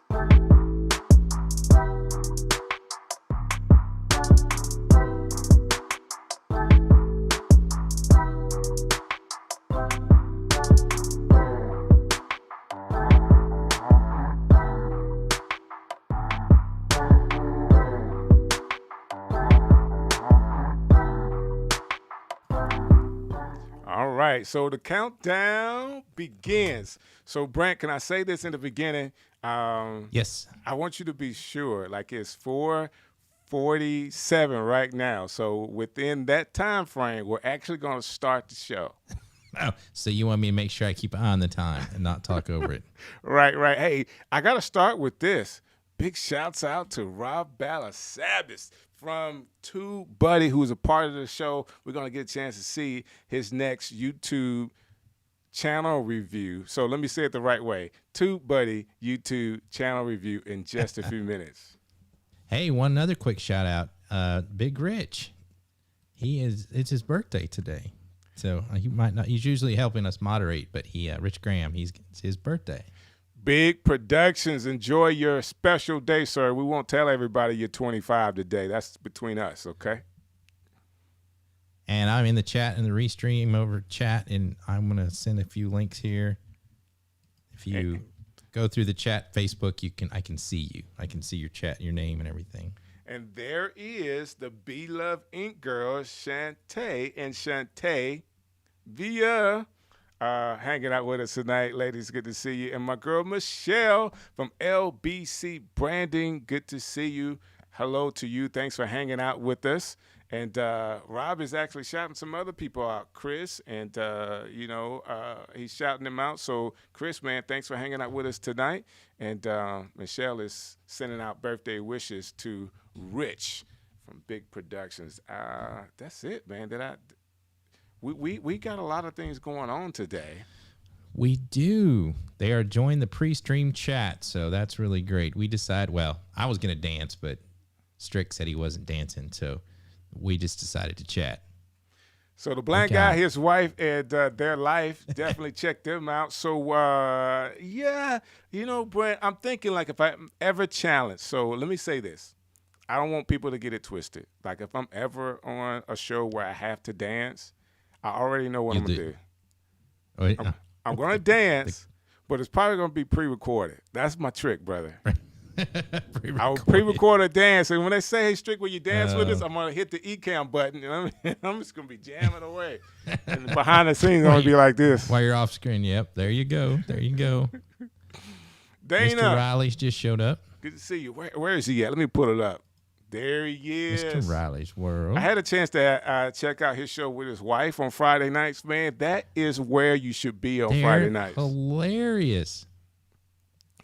All right, so the countdown begins. So, Brant, can I say this in the beginning? Yes. I want you to be sure, like it's 4:47 right now. So within that time frame, we're actually going to start the show. Oh, so you want me to make sure I keep an eye on the time and not talk over it? Right. Hey, I got to start with this. Big shouts out to Rob Balasabas from TubeBuddy, who's a part of the show. We're going to get a chance to see his next YouTube channel review. So let me say it the right way. TubeBuddy YouTube channel review in just a few minutes. Hey, one other quick shout out. Big Rich. It's his birthday today. So he might not, he's usually helping us moderate, but Rich Graham, it's his birthday. Big Productions, enjoy your special day, sir. We won't tell everybody you're 25 today. That's between us, okay? And I'm in the chat, in the restream over chat, and I'm going to send a few links here. If you go through the chat, Facebook, I can see you. I can see your chat, your name, and everything. And there is the Be Love Inc. girl, Shantae, and Shantae via hanging out with us tonight. Ladies, good to see you. And my girl, Michelle from LBC Branding, good to see you. Hello to you. Thanks for hanging out with us. And Rob is actually shouting some other people out, Chris, and, he's shouting them out. So, Chris, man, thanks for hanging out with us tonight. And Michelle is sending out birthday wishes to Rich from Big Productions. That's it, man. We got a lot of things going on today. We do. They are joining the pre-stream chat, so that's really great. We decide, well, I was going to dance, but Strick said he wasn't dancing, so we just decided to chat. So the black guy, his wife, and their life, definitely check them out. So, Brent, I'm thinking like if I'm ever challenged. So let me say this. I don't want people to get it twisted. Like if I'm ever on a show where I have to dance, I already know what I'm going to do. Oh, yeah. I'm going to dance, but it's probably going to be pre-recorded. That's my trick, brother. I will pre-record a dance, and when they say, "Hey, Strick, will you dance with us?" I'm gonna hit the Ecamm button, and I'm just gonna be jamming away. And behind the scenes, I'm gonna be like this. While you're off screen, yep, there you go, Dana, Mr. Riley's just showed up. Good to see you. Where is he at? Let me pull it up. There he is. Mr. Riley's World. I had a chance to check out his show with his wife on Friday nights. Man, that is where you should be on Friday nights. Hilarious.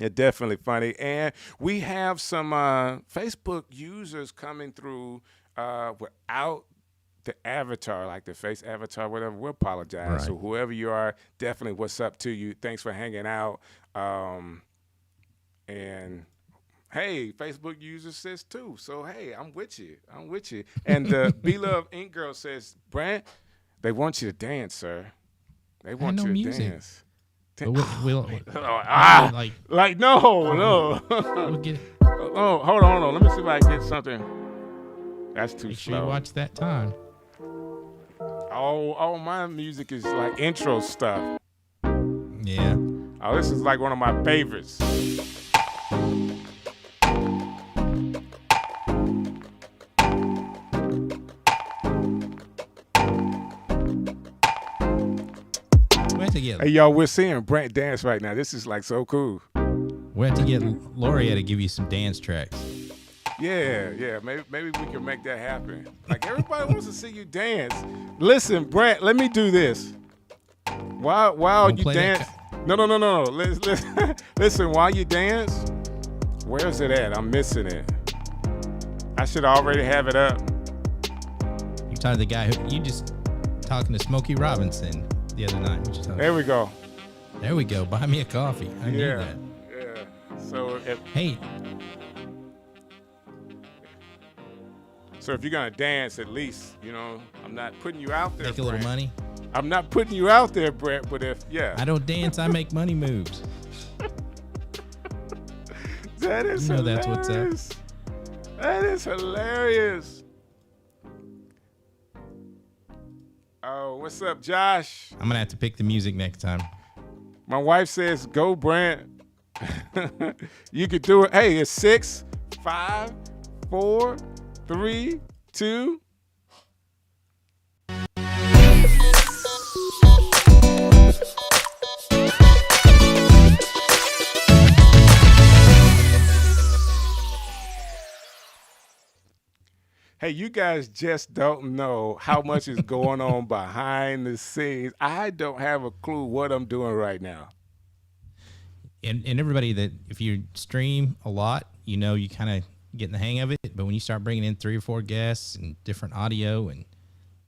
Yeah, definitely funny. And we have some Facebook users coming through without the avatar, like the face avatar, whatever. We apologize. Right. So whoever you are, definitely what's up to you. Thanks for hanging out. And, hey, Facebook user says too. So, hey, I'm with you. And the Be Love Inc. girl says, Brant, they want you to dance, sir. They want you to dance. We'll no. We'll get it. Oh, hold on. Let me see if I can get something. That's too Make slow. sure you watch that time. Oh, my music is like intro stuff. Yeah. Oh, this is like one of my favorites. Hey, y'all, we're seeing Brant dance right now. This is like so cool. We have to get L'Oreal to give you some dance tracks. Yeah. Maybe we can make that happen. Like everybody wants to see you dance. Listen, Brant, let me do this. While you dance. No. Listen, while you dance, where's it at? I'm missing it. I should already have it up. You're talking to the guy you just talking to Smokey Robinson the other night. There we go. Buy me a coffee. I need that. Yeah. So hey. So if you're gonna dance, at least I'm not putting you out there. Make a little money. I'm not putting you out there, Brent. But I don't dance, I make money moves. That is You know hilarious. that's what's up. That is hilarious. Oh, what's up, Josh? I'm gonna have to pick the music next time. My wife says, "Go, Brant." You could do it. Hey, it's 6, 5, 4, 3, 2. Hey, you guys just don't know how much is going on behind the scenes. I don't have a clue what I'm doing right now. And everybody that if you stream a lot, you know, you kind of get in the hang of it. But when you start bringing in 3 or 4 guests and different audio, and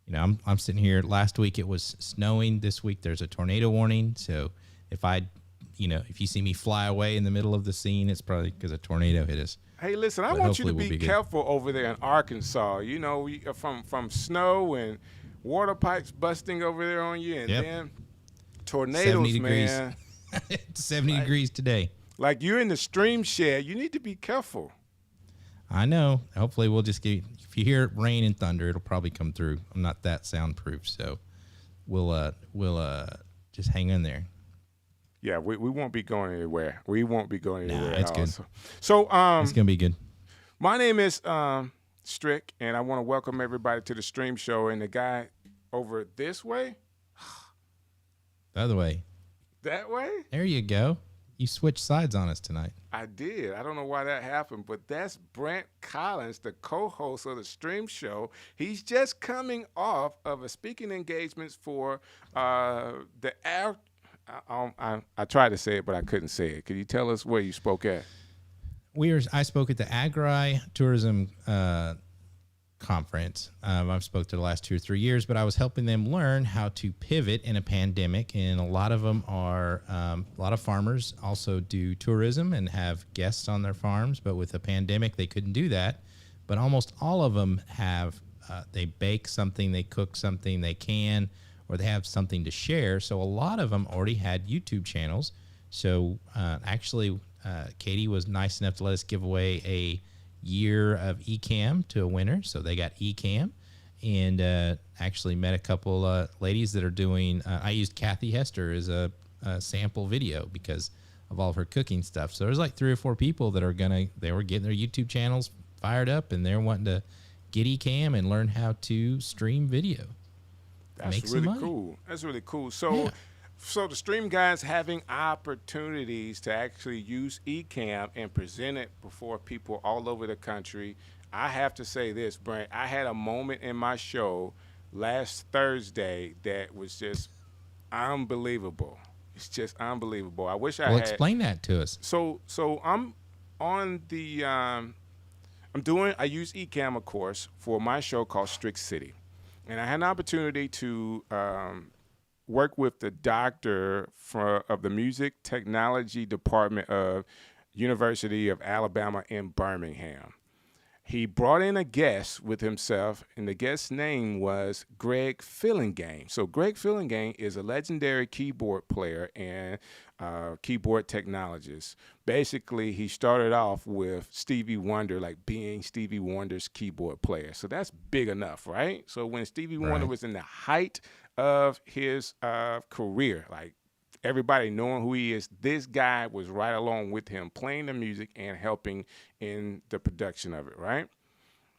you know, I'm sitting here. Last week it was snowing. This week there's a tornado warning. So if you see me fly away in the middle of the scene, it's probably because a tornado hit us. Hey, listen, I But want you to hopefully be we'll be good. careful over there in Arkansas. You know, from snow and water pipes busting over there on you, and Yep. then tornadoes, 70 degrees. man. It's 70 degrees today. Like you're in the stream shed. You need to be careful. I know. Hopefully we'll just get. If you hear rain and thunder, it'll probably come through. I'm not that soundproof, so we'll just hang in there. Yeah, we won't be going anywhere. We won't be going anywhere. it's at all. good. So It's gonna be good. my name is Strick, and I want to welcome everybody to the stream show. And the guy over this way, The other way. that way, There you go. You switched sides on us tonight. I did. I don't know why that happened, but that's Brant Collins, the co-host of the stream show. He's just coming off of a speaking engagements for the air. I tried to say it, but I couldn't say it. Could you tell us where you spoke at? I spoke at the Agri Tourism conference. I've spoke to the last 2 or 3 years, but I was helping them learn how to pivot in a pandemic. And a lot of them are, a lot of farmers also do tourism and have guests on their farms. But with a pandemic, they couldn't do that. But almost all of them have, they bake something, they cook something, they can, or they have something to share. So a lot of them already had YouTube channels. So actually, Katie was nice enough to let us give away a year of Ecamm to a winner. So they got Ecamm, and actually met a couple ladies that are doing, I used Kathy Hester as a sample video because of all of her cooking stuff. So there's like 3 or 4 people that they were getting their YouTube channels fired up, and they're wanting to get Ecamm and learn how to stream video. That's Make some really money. cool. That's really cool. So, Yeah. so the stream guys having opportunities to actually use Ecamm and present it before people all over the country. I have to say this, Brent. I had a moment in my show last Thursday that was just unbelievable. It's just unbelievable. I wish I Well, had. explain that to us. So I'm on the I use Ecamm, of course, for my show called Strick City. And I had an opportunity to work with the doctor of the music technology department of University of Alabama in Birmingham. He brought in a guest with himself, and the guest's name was Greg Fillingane. So Greg Fillingane is a legendary keyboard player and keyboard technologist. Basically, he started off with Stevie Wonder, like being Stevie Wonder's keyboard player. So that's big enough, right? So when Stevie Wonder was in the height of his career, like everybody knowing who he is, this guy was right along with him playing the music and helping in the production of it, right?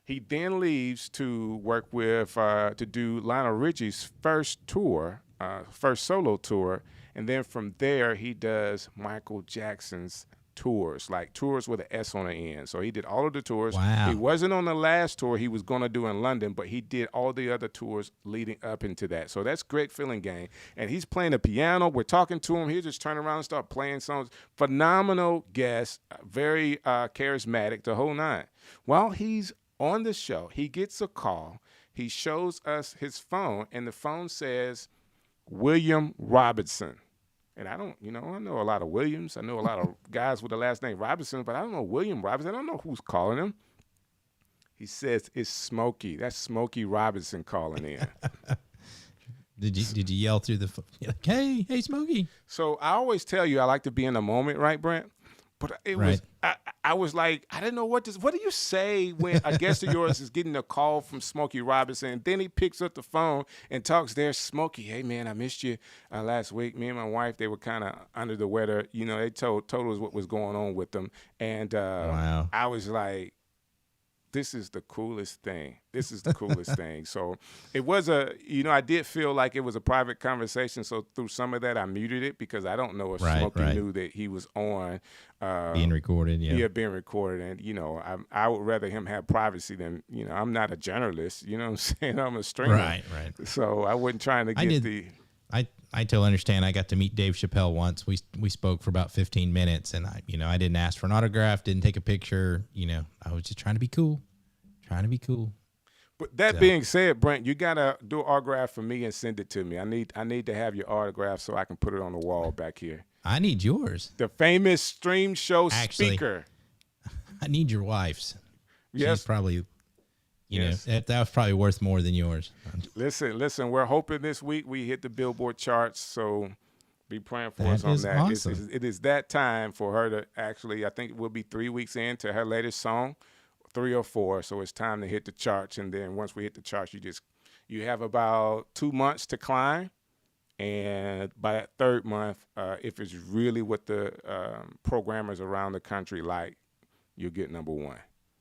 He then leaves to work with, to do Lionel Richie's first solo tour. And then from there, he does Michael Jackson's tours, like tours with an S on the end. So he did all of the tours. Wow. He wasn't on the last tour he was going to do in London, but he did all the other tours leading up into that. So that's Greg Fillingane. And he's playing the piano. We're talking to him. He'll just turn around and start playing songs. Phenomenal guest, very charismatic, the whole nine. While he's on the show, he gets a call. He shows us his phone, and the phone says, William Robinson. And I know a lot of Williams. I know a lot of guys with the last name Robinson, but I don't know William Robinson. I don't know who's calling him. He says it's Smokey. That's Smokey Robinson calling in. Did you yell through the phone? Like, hey, Smokey. So I always tell you I like to be in the moment, right, Brent? But it Right. was I was like, I didn't know what do you say when a guest of yours is getting a call from Smokey Robinson, and then he picks up the phone and talks there, Smokey, hey man, I missed you last week. Me and my wife, they were kind of under the weather. You know, they told us what was going on with them, and Wow. I was like, this is the coolest thing. This is the coolest thing. So it was I did feel like it was a private conversation. So through some of that, I muted it because I don't know if Right, Smokey right. knew that he was on. Being recorded. Yeah. Yeah, being recorded. And, I would rather him have privacy than, I'm not a journalist. You know what I'm saying? I'm a streamer. Right. Right. So I wasn't trying to I get did- I totally understand. I got to meet Dave Chappelle once. We spoke for about 15 minutes, and I didn't ask for an autograph, didn't take a picture. I was just trying to be cool. But that being said, Brent, you gotta do an autograph for me and send it to me. I need to have your autograph so I can put it on the wall back here. I need yours. The famous stream show Actually, speaker. I need your wife's. Yes. She's probably, Yes. that was probably worth more than yours. Listen. We're hoping this week we hit the Billboard charts. So be praying for us That on is that. awesome. It is that time for her to actually. I think it will be 3 weeks into her latest song, 3 or 4. So it's time to hit the charts. And then once we hit the charts, you have about 2 months to climb. And by that third month, if it's really what the programmers around the country like, you'll get number 1.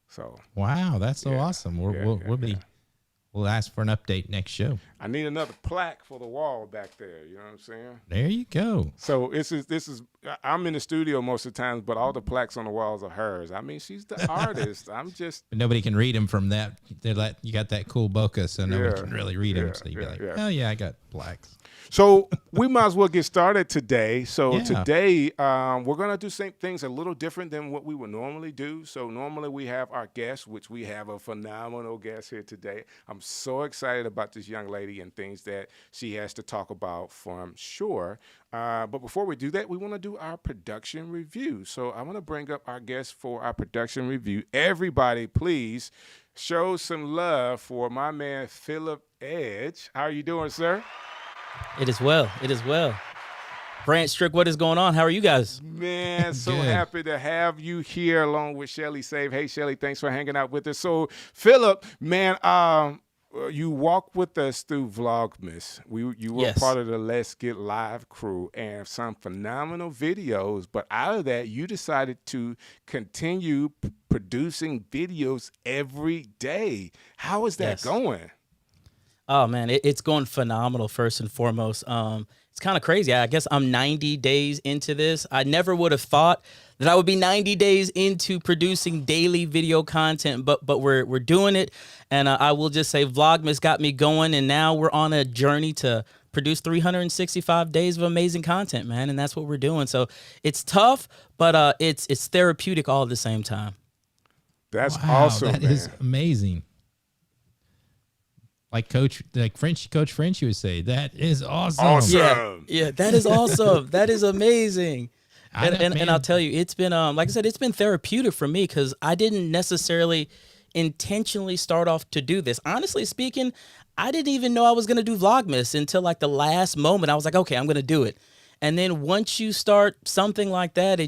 So Wow, that's so awesome. We'll ask for an update next show. I need another plaque for the wall back there. You know what I'm saying? There you go. So this is. I'm in the studio most of the times, but all the plaques on the walls are hers. I mean, she's the artist. I'm just. But nobody can read them from that. You got that cool bokeh, so nobody can really read them. yeah, So you'd be yeah, like, yeah. oh yeah, I got plaques. So we might as well get started today. So Yeah. today we're gonna do things a little different than what we would normally do. So normally we have our guests, which we have a phenomenal guest here today. I'm so excited about this young lady and things that she has to talk about from SHURE. But before we do that, we want to do our production review. So I want to bring up our guest for our production review. Everybody, please show some love for my man, Philip Edge. How are you doing, sir? It is well. Brant, Strick, what is going on? How are you guys? Man, so Good. happy to have you here along with Shelly Save. Hey, Shelly, thanks for hanging out with us. So, Philip, man, you walked with us through Vlogmas. You were Yes. part of the Let's Get Live crew and some phenomenal videos. But out of that, you decided to continue producing videos every day. How is that Yes. going? Oh man, it's going phenomenal. First and foremost, it's kind of crazy. I guess I'm 90 days into this. I never would have thought that I would be 90 days into producing daily video content, but we're doing it, and I will just say Vlogmas got me going, and now we're on a journey to produce 365 days of amazing content, man, and that's what we're doing. So it's tough, but it's therapeutic all at the same time. That's Wow, awesome, that man. is amazing. Like Coach Frenchie would say, that is awesome. Awesome. Yeah, that is awesome. That is amazing. And Man. I'll tell you, it's been like I said, it's been therapeutic for me because I didn't necessarily intentionally start off to do this. Honestly speaking, I didn't even know I was gonna do Vlogmas until like the last moment. I was like, okay, I'm gonna do it. And then once you start something like that,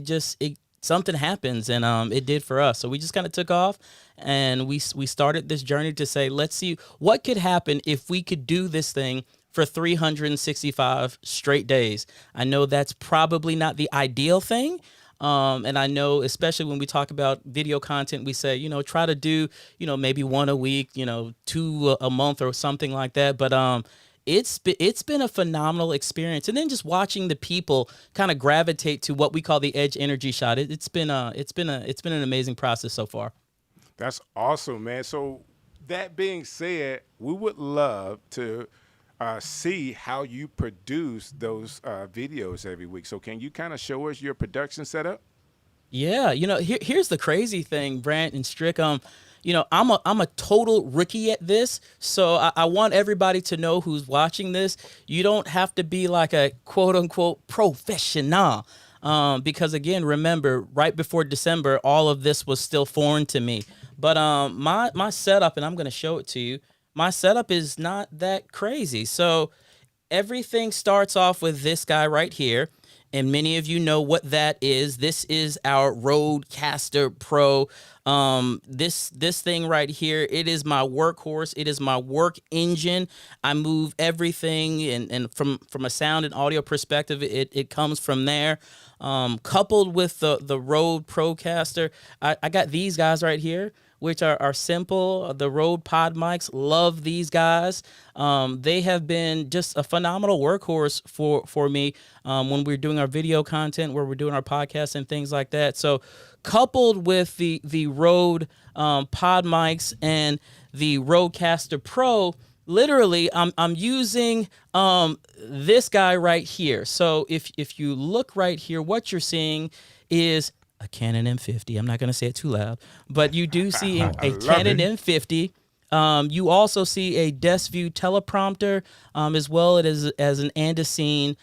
something happens, and it did for us. So we just kind of took off, and we started this journey to say, let's see what could happen if we could do this thing for 365 straight days. I know that's probably not the ideal thing. And I know, especially when we talk about video content, we say, try to do, maybe 1 a week, 2 a month or something like that. But it's been a phenomenal experience. And then just watching the people kind of gravitate to what we call the edge energy shot. It's been an amazing process so far. That's awesome, man. So that being said, we would love to see how you produce those videos every week. So can you kind of show us your production setup? Yeah, here's the crazy thing, Brant and Strick. I'm a total rookie at this, so I want everybody to know who's watching this. You don't have to be like a quote unquote professional, because again, remember, right before December, all of this was still foreign to me. But my setup, and I'm gonna show it to you. My setup is not that crazy. So everything starts off with this guy right here. and many of you know what that is. This is our Rodecaster Pro. This thing right here, it is my workhorse. It is my work engine. I move everything, and from a sound and audio perspective, it comes from there. Coupled with the Rode Procaster, I got these guys right here, which are simple. The Rode Pod mics, love these guys. They have been just a phenomenal workhorse for me when we're doing our video content, where we're doing our podcasts and things like that. So coupled with the Rode Pod mics and the Rodecaster Pro, literally I'm using this guy right here. So if you look right here, what you're seeing is a Canon M50. I'm not going to say it too loud, but you do see a Canon M50. You also see a desk view teleprompter, as well as an Andesine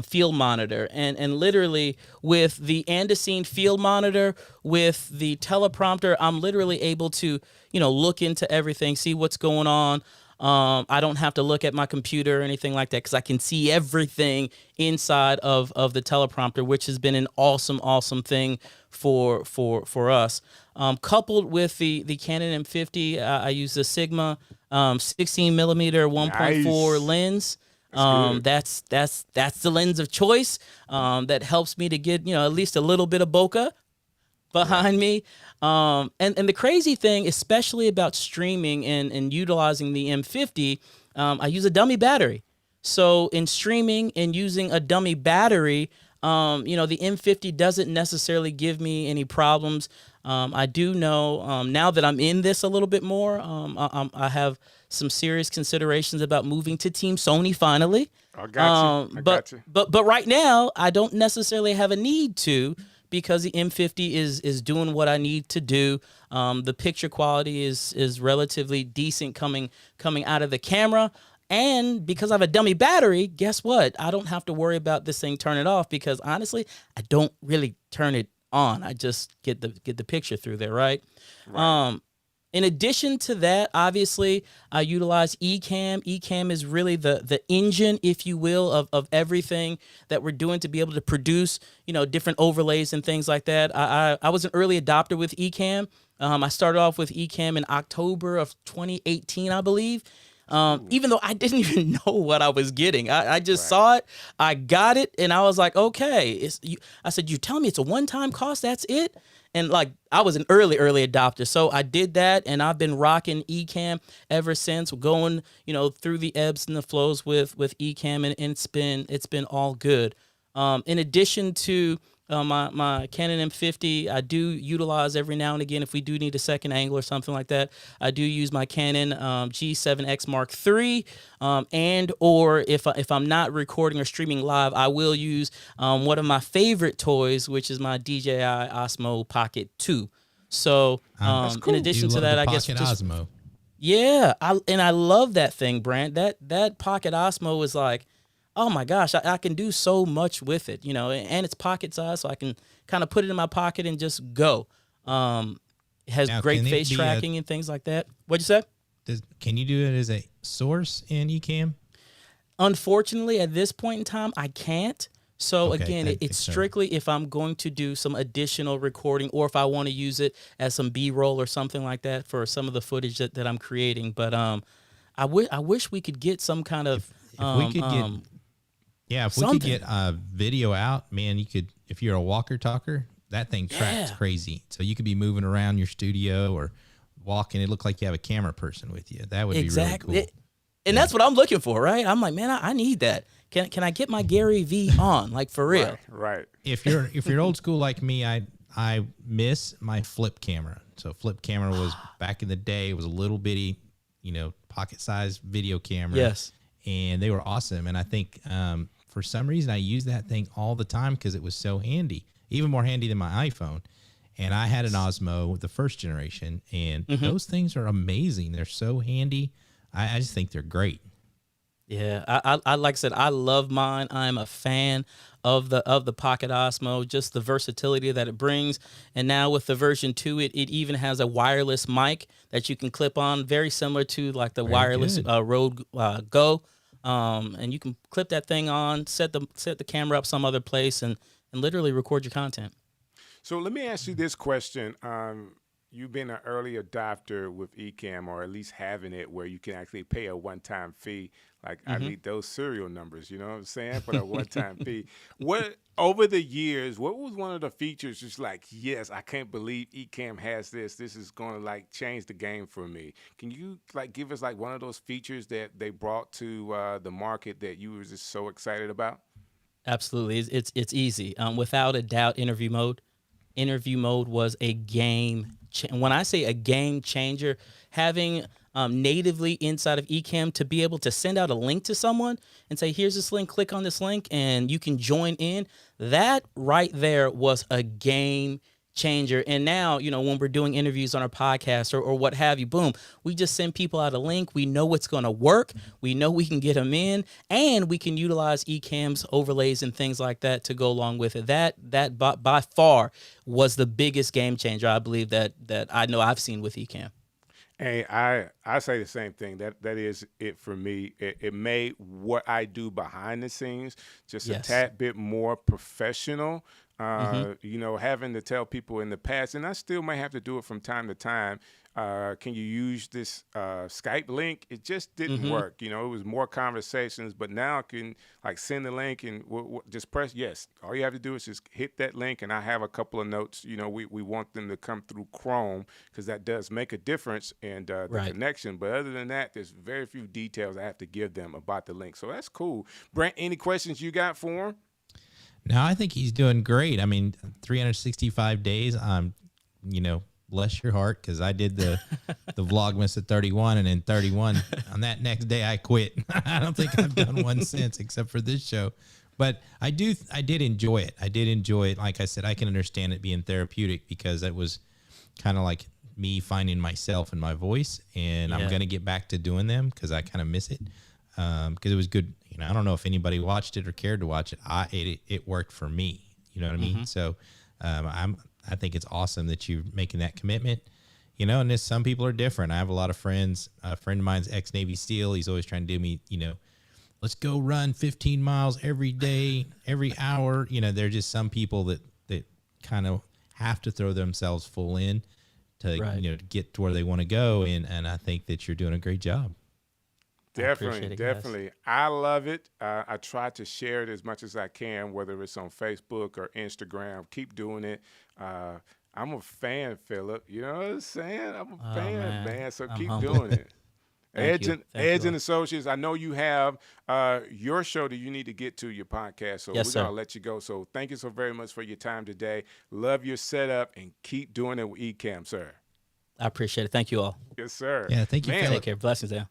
field monitor. And literally with the Andesine field monitor, with the teleprompter, I'm literally able to, look into everything, see what's going on. I don't have to look at my computer or anything like that, because I can see everything inside of the teleprompter, which has been an awesome thing for us. Coupled with the Canon M50, I use the Sigma 16 millimeter 1.4 lens. That's the lens of choice. That helps me to get at least a little bit of bokeh behind me. And the crazy thing, especially about streaming and utilizing the M50, I use a dummy battery. So in streaming and using a dummy battery, the M50 doesn't necessarily give me any problems. I do know now that I'm in this a little bit more, I have some serious considerations about moving to Team Sony finally. I got you. But right now, I don't necessarily have a need to, because the M50 is doing what I need to do. The picture quality is relatively decent coming out of the camera. And because I have a dummy battery, guess what? I don't have to worry about this thing turning off, because honestly, I don't really turn it on. I just get the picture through there, right? In addition to that, obviously, I utilize Ecamm. Ecamm is really the engine, if you will, of everything that we're doing to be able to produce, different overlays and things like that. I was an early adopter with Ecamm. I started off with Ecamm in October of 2018, I believe. Even though I didn't even know what I was getting. I just saw it, I got it, and I was like, okay. I said, you telling me it's a one-time cost, that's it? And I was an early adopter. So I did that, and I've been rocking Ecamm ever since, going, through the ebbs and the flows with Ecamm, and it's been all good. In addition to my Canon M50, I do utilize every now and again, if we do need a second angle or something like that, I do use my Canon G7X Mark III, and or if I'm not recording or streaming live, I will use one of my favorite toys, which is my DJI Osmo Pocket 2. So in addition to that, I guess just Osmo. Yeah, I love that thing, Brant. That Pocket Osmo is like, oh my gosh, I can do so much with it, and it's pocket size, so I can kind of put it in my pocket and just go. It has great face tracking and things like that. What'd you say? Can you do it as a source in Ecamm? Unfortunately, at this point in time, I can't. So again, it's strictly if I'm going to do some additional recording, or if I want to use it as some B-roll or something like that for some of the footage that I'm creating. But I wish we could get some kind of if we could get. Yeah, if we could get video out, man, you could, if you're a walker talker, that thing tracks crazy. So you could be moving around your studio or walking. It looked like you have a camera person with you. That would be really cool. And that's what I'm looking for, right? I'm like, man, I need that. Can I get my Gary V on, like for real? Right. If you're old school like me, I miss my flip camera. So flip camera was back in the day. It was a little bitty, pocket-sized video camera. Yes. And they were awesome. And I think for some reason I used that thing all the time because it was so handy, even more handy than my iPhone. And I had an Osmo, the first generation, and those things are amazing. They're so handy. I just think they're great. Yeah, I like I said, I love mine. I'm a fan of the Pocket Osmo, just the versatility that it brings. And now with the version 2, it even has a wireless mic that you can clip on, very similar to like the wireless Rode Go. and you can clip that thing on, set the camera up some other place, and literally record your content. So let me ask you this question. You've been an early adopter with Ecamm, or at least having it where you can actually pay a one-time fee. Like I need those serial numbers, you know what I'm saying, for a one-time fee. What over the years, what was one of the features just like, yes, I can't believe Ecamm has this. This is going to like change the game for me. Can you like give us like one of those features that they brought to the market that you were just so excited about? Absolutely, it's easy. Without a doubt, interview mode. Interview mode was a when I say a game changer, having natively inside of Ecamm to be able to send out a link to someone and say, here's this link, click on this link, and you can join in. That right there was a game changer. And now, when we're doing interviews on our podcast or what have you, boom, we just send people out a link. We know what's going to work. We know we can get them in, and we can utilize Ecamm's overlays and things like that to go along with it. That by far was the biggest game changer, I believe, that I know I've seen with Ecamm. Hey, I say the same thing. That is it for me. It made what I do behind the scenes just a tad bit more professional. Having to tell people in the past, and I still may have to do it from time to time. Can you use this Skype link? It just didn't work. It was more conversations, but now I can like send the link and just press yes. All you have to do is just hit that link, and I have a couple of notes. We want them to come through Chrome because that does make a difference in the connection. But other than that, there's very few details I have to give them about the link. So that's cool. Brant, any questions you got for him? No, I think he's doing great. I mean, 365 days. Bless your heart, because I did the Vlogmas at 31, and in 31 on that next day I quit. I don't think I've done one since, except for this show. But I did enjoy it. I did enjoy it. Like I said, I can understand it being therapeutic because it was kind of like me finding myself and my voice, and I'm gonna get back to doing them because I kind of miss it. Because it was good. I don't know if anybody watched it or cared to watch it. It worked for me. You know what I mean? So I think it's awesome that you're making that commitment. And some people are different. I have a lot of friends. A friend of mine's ex-Navy SEAL. He's always trying to do me, let's go run 15 miles every day, every hour. There are just some people that kind of have to throw themselves full in to, to get to where they want to go. And I think that you're doing a great job. Definitely. I love it. I try to share it as much as I can, whether it's on Facebook or Instagram. Keep doing it. I'm a fan, Philip. You know what I'm saying? I'm a fan, man. So keep doing it. Edge and Associates, I know you have your show that you need to get to, your podcast. So we're going to let you go. So thank you so very much for your time today. Love your setup, and keep doing it with Ecamm, sir. I appreciate it. Thank you all. Yes, sir. Yeah, thank you, Philip. Take care. Blessings, yeah.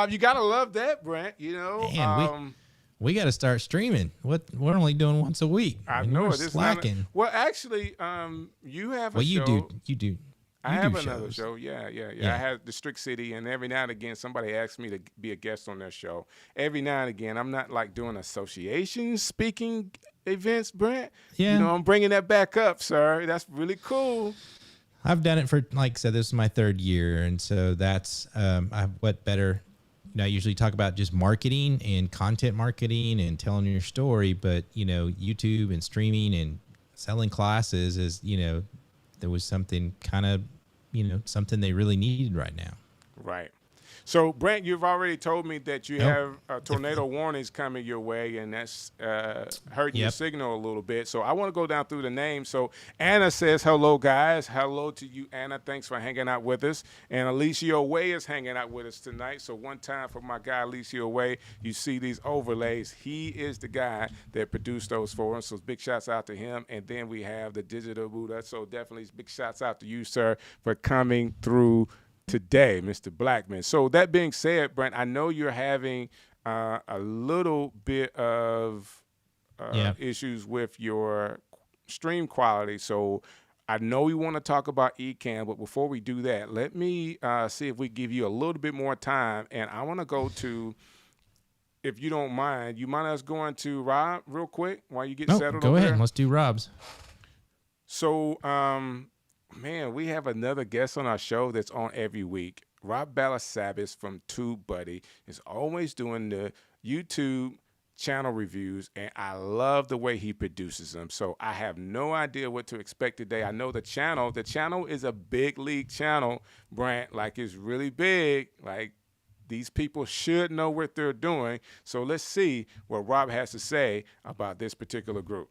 You gotta love that, Brant. Man, we got to start streaming. We're only doing once a week. I know we're it. slacking. Well, actually, you have a show. You do. I have another show. Yeah. I have the Strick City, and every now and again, somebody asks me to be a guest on their show. Every now and again, I'm not like doing association speaking events, Brant. Yeah. I'm bringing that back up, sir. That's really cool. I've done it for, like I said, this is my third year. And so that's, what better, I usually talk about just marketing and content marketing and telling your story, but, YouTube and streaming and selling classes is, there was something kind of, something they really needed right now. Right. So, Brant, you've already told me that you have tornado warnings coming your way, and that's hurting your signal a little bit. So I want to go down through the names. So Anna says, hello, guys. Hello to you, Anna. Thanks for hanging out with us. And Alicia Way is hanging out with us tonight. So one time for my guy, Alicia Way, you see these overlays. He is the guy that produced those for us. So big shouts out to him. And then we have the Digital Buddha. So definitely big shouts out to you, sir, for coming through today, Mr. Blackman. So that being said, Brent, I know you're having a little bit of issues with your stream quality. So I know we want to talk about Ecamm, but before we do that, let me see if we give you a little bit more time. And I want to go to, if you don't mind, you mind us going to Rob real quick while you get settled? Go ahead. There? Let's do Rob's. So, man, we have another guest on our show that's on every week. Rob Balasabas from TubeBuddy is always doing the YouTube channel reviews, and I love the way he produces them. So I have no idea what to expect today. I know the channel is a big league channel, Brant, like it's really big. Like these people should know what they're doing. So let's see what Rob has to say about this particular group.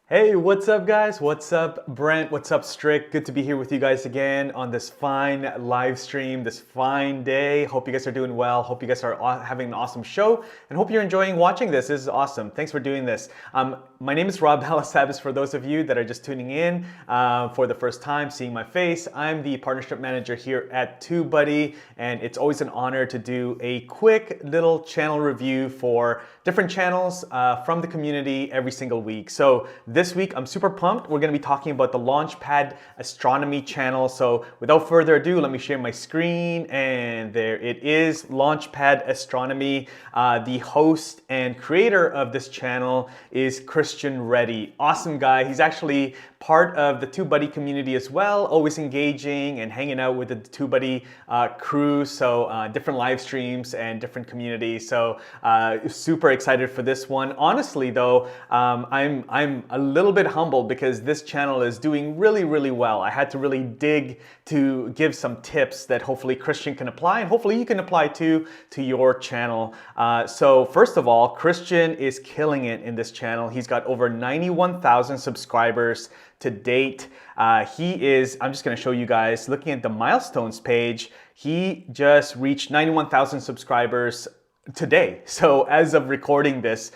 Hey, what's up guys? What's up Brent? What's up Strick? Good to be here with you guys again on this fine live stream, this fine day. Hope you guys are doing well. Hope you guys are having an awesome show and hope you're enjoying watching this. This is awesome. Thanks for doing this. My name is Rob Balasabas for those of you that are just tuning in for the first time, seeing my face. I'm the partnership manager here at TubeBuddy, and it's always an honor to do a quick little channel review for different channels from the community every single week. So this week, I'm super pumped. We're going to be talking about the Launchpad Astronomy channel. So without further ado, let me share my screen. And there it is, Launchpad Astronomy. The host and creator of this channel is Christian Reddy. Awesome guy. He's actually part of the TubeBuddy community as well, always engaging and hanging out with the TubeBuddy crew. So different live streams and different communities. So super excited for this one. Honestly though, I'm a little bit humbled because this channel is doing really, really well. I had to really dig to give some tips that hopefully Christian can apply and hopefully you can apply to your channel. So first of all, Christian is killing it in this channel. He's got over 91,000 subscribers to date. I'm just gonna show you guys, looking at the milestones page, he just reached 91,000 subscribers today. So as of recording this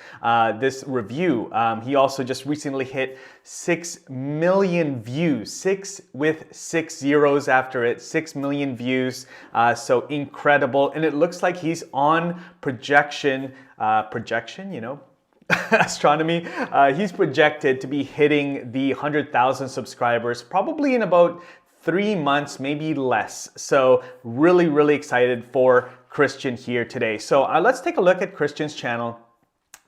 review, he also just recently hit 6 million views, 6 with 6 zeros after it, 6 million views. So incredible. And it looks like he's on projection, you know, astronomy. He's projected to be hitting the 100,000 subscribers probably in about 3 months, maybe less. So really, really excited for Christian here today. So let's take a look at Christian's channel.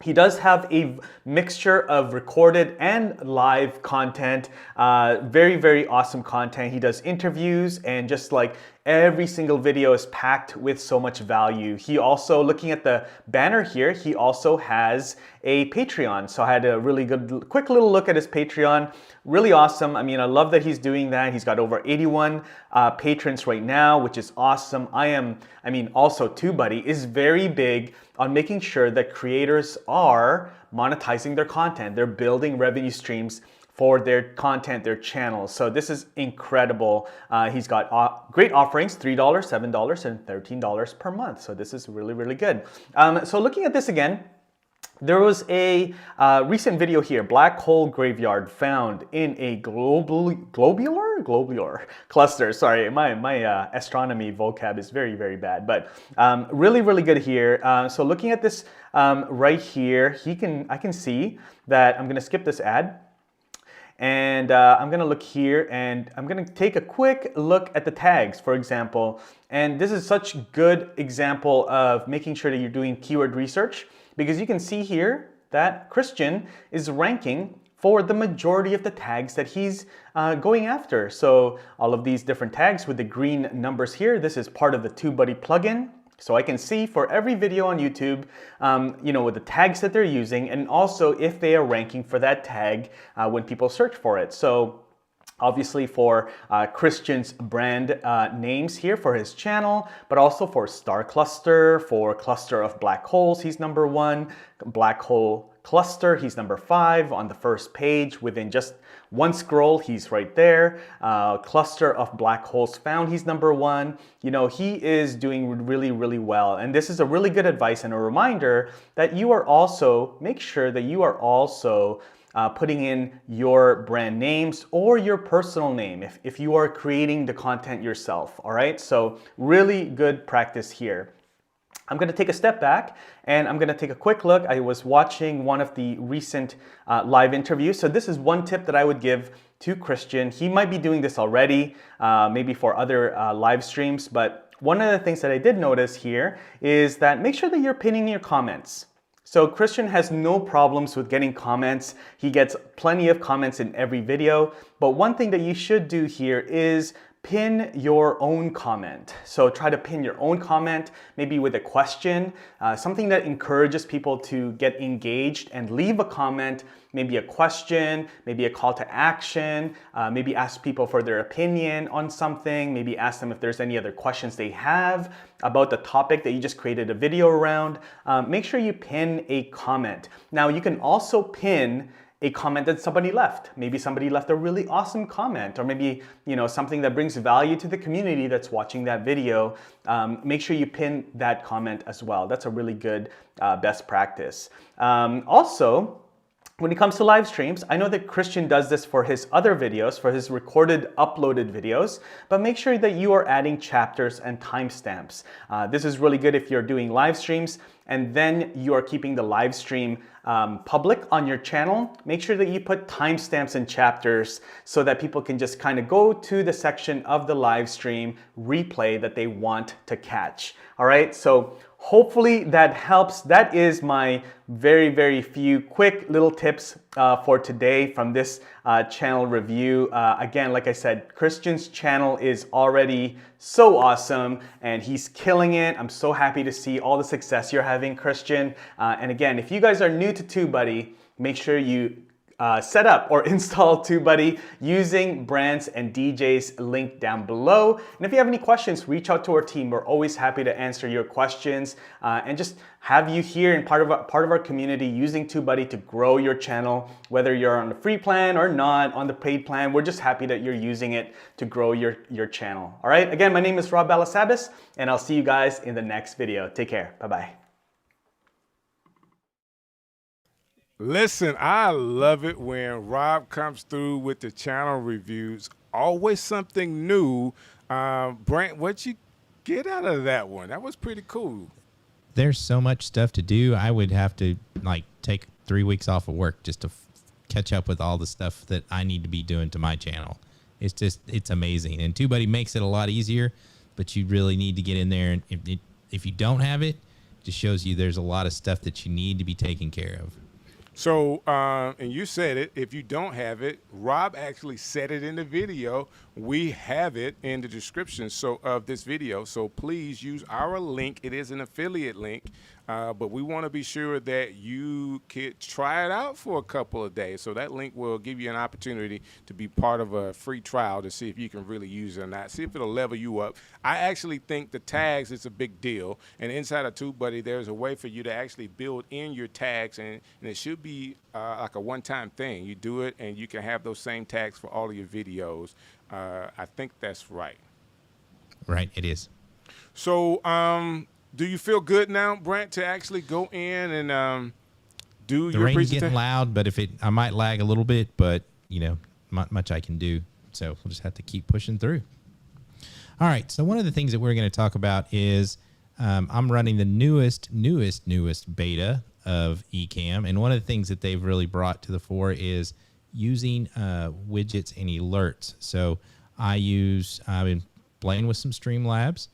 He does have a mixture of recorded and live content, very, very awesome content. He does interviews and just like every single video is packed with so much value. He also, looking at the banner here, he also has a Patreon. So I had a really good, quick little look at his Patreon. Really awesome. I mean, I love that he's doing that. He's got over 81 patrons right now, which is awesome. Also TubeBuddy is very big on making sure that creators are monetizing their content. They're building revenue streams for their content, their channels. So this is incredible. He's got great offerings, $3, $7, and $13 per month. So this is really, really good. So looking at this again, there was a recent video here, black hole graveyard found in a globular cluster. Sorry, my astronomy vocab is very, very bad, but really, really good here. So looking at this right here, I can see that I'm gonna skip this ad. And I'm gonna look here and I'm gonna take a quick look at the tags, for example. And this is such a good example of making sure that you're doing keyword research, because you can see here that Christian is ranking for the majority of the tags that he's going after. So all of these different tags with the green numbers here, this is part of the TubeBuddy plugin. So I can see for every video on YouTube, with the tags that they're using, and also if they are ranking for that tag when people search for it. So obviously for Christian's brand names here for his channel, but also for star cluster, for cluster of black holes, he's number 1. Black hole cluster, he's number 5 on the first page. Within just one scroll, he's right there. Cluster of black holes found, he's number 1. You know, he is doing really, really well. And this is a really good advice and a reminder that you are also, make sure that you are also putting in your brand names or your personal name if you are creating the content yourself, all right? So really good practice here. I'm gonna take a step back and I'm gonna take a quick look. I was watching one of the recent live interviews. So this is one tip that I would give to Christian. He might be doing this already, maybe for other live streams, but one of the things that I did notice here is that make sure that you're pinning your comments. So Christian has no problems with getting comments. He gets plenty of comments in every video, but one thing that you should do here is pin your own comment. So try to pin your own comment, maybe with a question, something that encourages people to get engaged and leave a comment, maybe a question, maybe a call to action, maybe ask people for their opinion on something, maybe ask them if there's any other questions they have about the topic that you just created a video around. Make sure you pin a comment. Now you can also pin a comment that somebody left. Maybe somebody left a really awesome comment, or maybe something that brings value to the community that's watching that video. Make sure you pin that comment as well. That's a really good best practice. Also, when it comes to live streams, I know that Christian does this for his other videos, for his recorded, uploaded videos, but make sure that you are adding chapters and timestamps. This is really good if you're doing live streams and then you are keeping the live stream public on your channel. Make sure that you put timestamps and chapters so that people can just kind of go to the section of the live stream replay that they want to catch. All right, so hopefully that helps. That is my very, very few quick little tips for today from this channel review. Again, like I said, Christian's channel is already so awesome and he's killing it. I'm so happy to see all the success you're having, Christian. And again, if you guys are new to TubeBuddy, make sure you set up or install TubeBuddy using Brant's and DJ's link down below. And if you have any questions, reach out to our team. We're always happy to answer your questions and just have you here and part of our community using TubeBuddy to grow your channel, whether you're on the free plan or not on the paid plan. We're just happy that you're using it to grow your channel. All right, again, my name is Balasabas, and I'll see you guys in the next video. Take care. Bye-bye. Listen, I love it when Rob comes through with the channel reviews. Always something new. Brant, what'd you get out of that one? That was pretty cool. There's so much stuff to do. I would have to take 3 weeks off of work just to catch up with all the stuff that I need to be doing to my channel. It's amazing. And TubeBuddy makes it a lot easier, but you really need to get in there. And if you don't have it, it just shows you there's a lot of stuff that you need to be taken care of. So, and you said it, if you don't have it, Rob actually said it in the video. We have it in the description of this video. So please use our link. It is an affiliate link, but we want to be sure that you could try it out for a couple of days. So that link will give you an opportunity to be part of a free trial to see if you can really use it or not. See if it'll level you up. I actually think the tags is a big deal. And inside of TubeBuddy, there's a way for you to actually build in your tags, and it should be like a one-time thing. You do it, and you can have those same tags for all of your videos. I think that's right. Right, it is. So, do you feel good now, Brant, to actually go in and do the your rain's presentation? getting loud, but I might lag a little bit, but not much I can do. So we'll just have to keep pushing through. All right. So one of the things that we're going to talk about is I'm running the newest beta of Ecamm, and one of the things that they've really brought to the fore is using widgets and alerts. So I've been playing with some Streamlabs,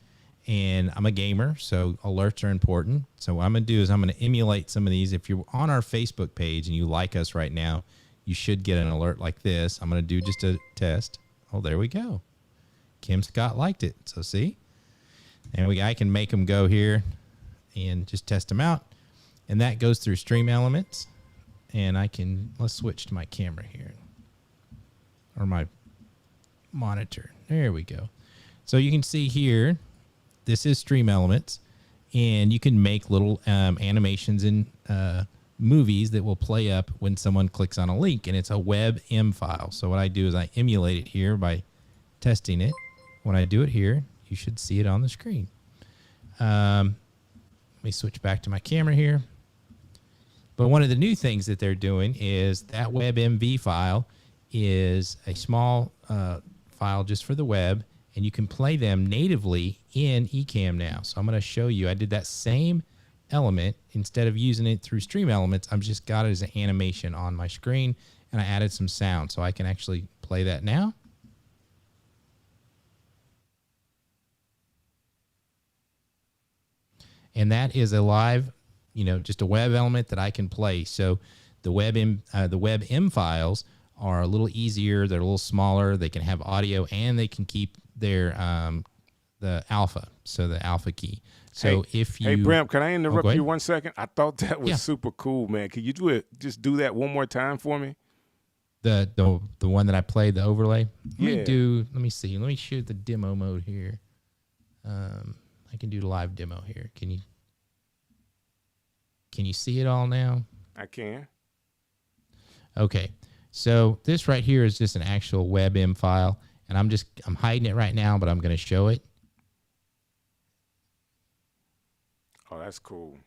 and I'm a gamer, so alerts are important. So what I'm going to do is I'm going to emulate some of these. If you're on our Facebook page and you like us right now, you should get an alert like this. I'm going to do just a test. Oh, there we go. Kim Scott liked it. So see? And I can make them go here and just test them out. And that goes through Stream Elements. And let's switch to my camera here. Or my monitor. There we go. So you can see here, this is Stream Elements. And you can make little animations in movies that will play up when someone clicks on a link. And it's a WebM file. So what I do is I emulate it here by testing it. When I do it here, you should see it on the screen. Let me switch back to my camera here. But one of the new things that they're doing is that WebMV file is a small file just for the web, and you can play them natively in Ecamm now. So I'm going to show you. I did that same element. Instead of using it through Stream Elements, I've just got it as an animation on my screen, and I added some sound. So I can actually play that now. And that is a live, just a web element that I can play. So the WebM files are a little easier. They're a little smaller. They can have audio, and they can keep their the alpha, so the alpha key. So if you... Hey, Brant, can I interrupt ahead. you 1 second? I thought that was Yeah. super cool, man. Can you just do that one more time for me? The one that I played, the overlay. Yeah. Let me see. Let me shoot the demo mode here. I can do the live demo here. Can you see it all now? I can. Okay. So this right here is just an actual WebM file, and I'm hiding it right now, but I'm going to show it. Oh, that's cool.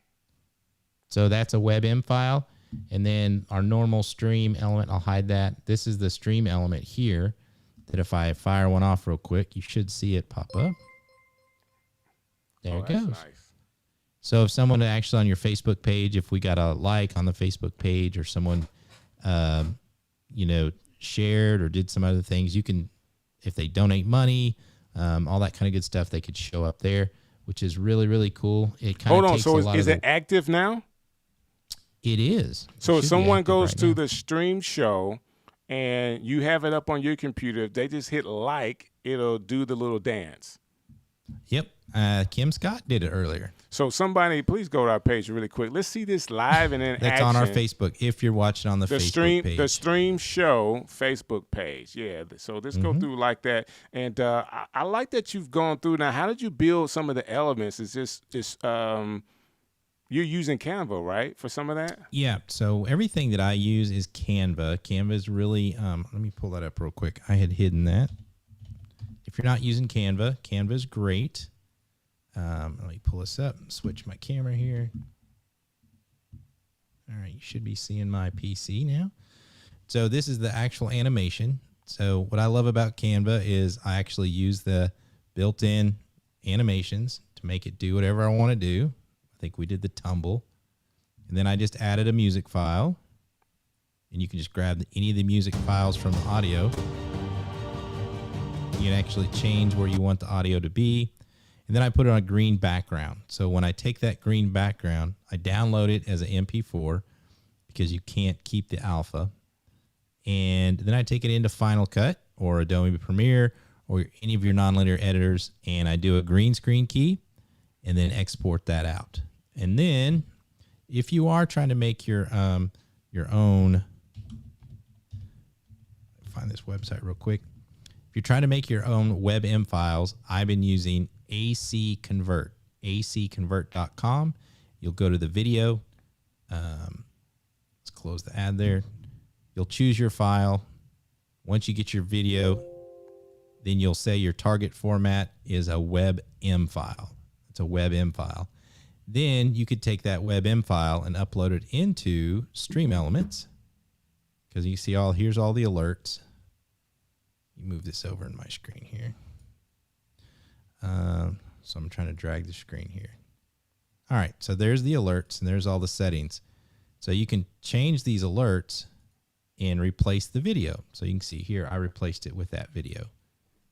So that's a WebM file, and then our normal stream element, I'll hide that. This is the stream element here that if I fire one off real quick, you should see it pop up. There it That's goes. nice. So if someone actually on your Facebook page, if we got a like on the Facebook page, or someone, shared or did some other things, you can, if they donate money, all that kind of good stuff, they could show up there, which is really, really cool. It kind of takes So a lot is of it active now? It is. So It if should be someone active goes right to now. the stream show and you have it up on your computer, if they just hit like, it'll do the little dance. Yep. Kim Scott did it earlier. So somebody, please go to our page really quick. Let's see this live and in That's action. on our Facebook. If you're watching on the Facebook page. The stream show Facebook page. Yeah. So let's go through like that. And I like that you've gone through. Now, how did you build some of the elements? Is this you're using Canva, right, for some of that? Yeah. So everything that I use is Canva. Canva is really, let me pull that up real quick. I had hidden that. If you're not using Canva, Canva is great. Let me pull this up and switch my camera here. All right, you should be seeing my PC now. So this is the actual animation. So what I love about Canva is I actually use the built-in animations to make it do whatever I want to do. I think we did the tumble. And then I just added a music file. And you can just grab any of the music files from the audio. You can actually change where you want the audio to be. And then I put it on a green background. So when I take that green background, I download it as an MP4 because you can't keep the alpha. And then I take it into Final Cut or Adobe Premiere or any of your nonlinear editors, and I do a green screen key and then export that out. And then if you are trying to make your own, find this website real quick. If you're trying to make your own WebM files, I've been using AC Convert, acconvert.com. You'll go to the video. Let's close the ad there. You'll choose your file. Once you get your video, then you'll say your target format is a WebM file. It's a WebM file. Then you could take that WebM file and upload it into Stream Elements, because you see here's all the alerts. You move this over in my screen here. So I'm trying to drag the screen here. All right, so there's the alerts and there's all the settings. So you can change these alerts and replace the video. So you can see here, I replaced it with that video.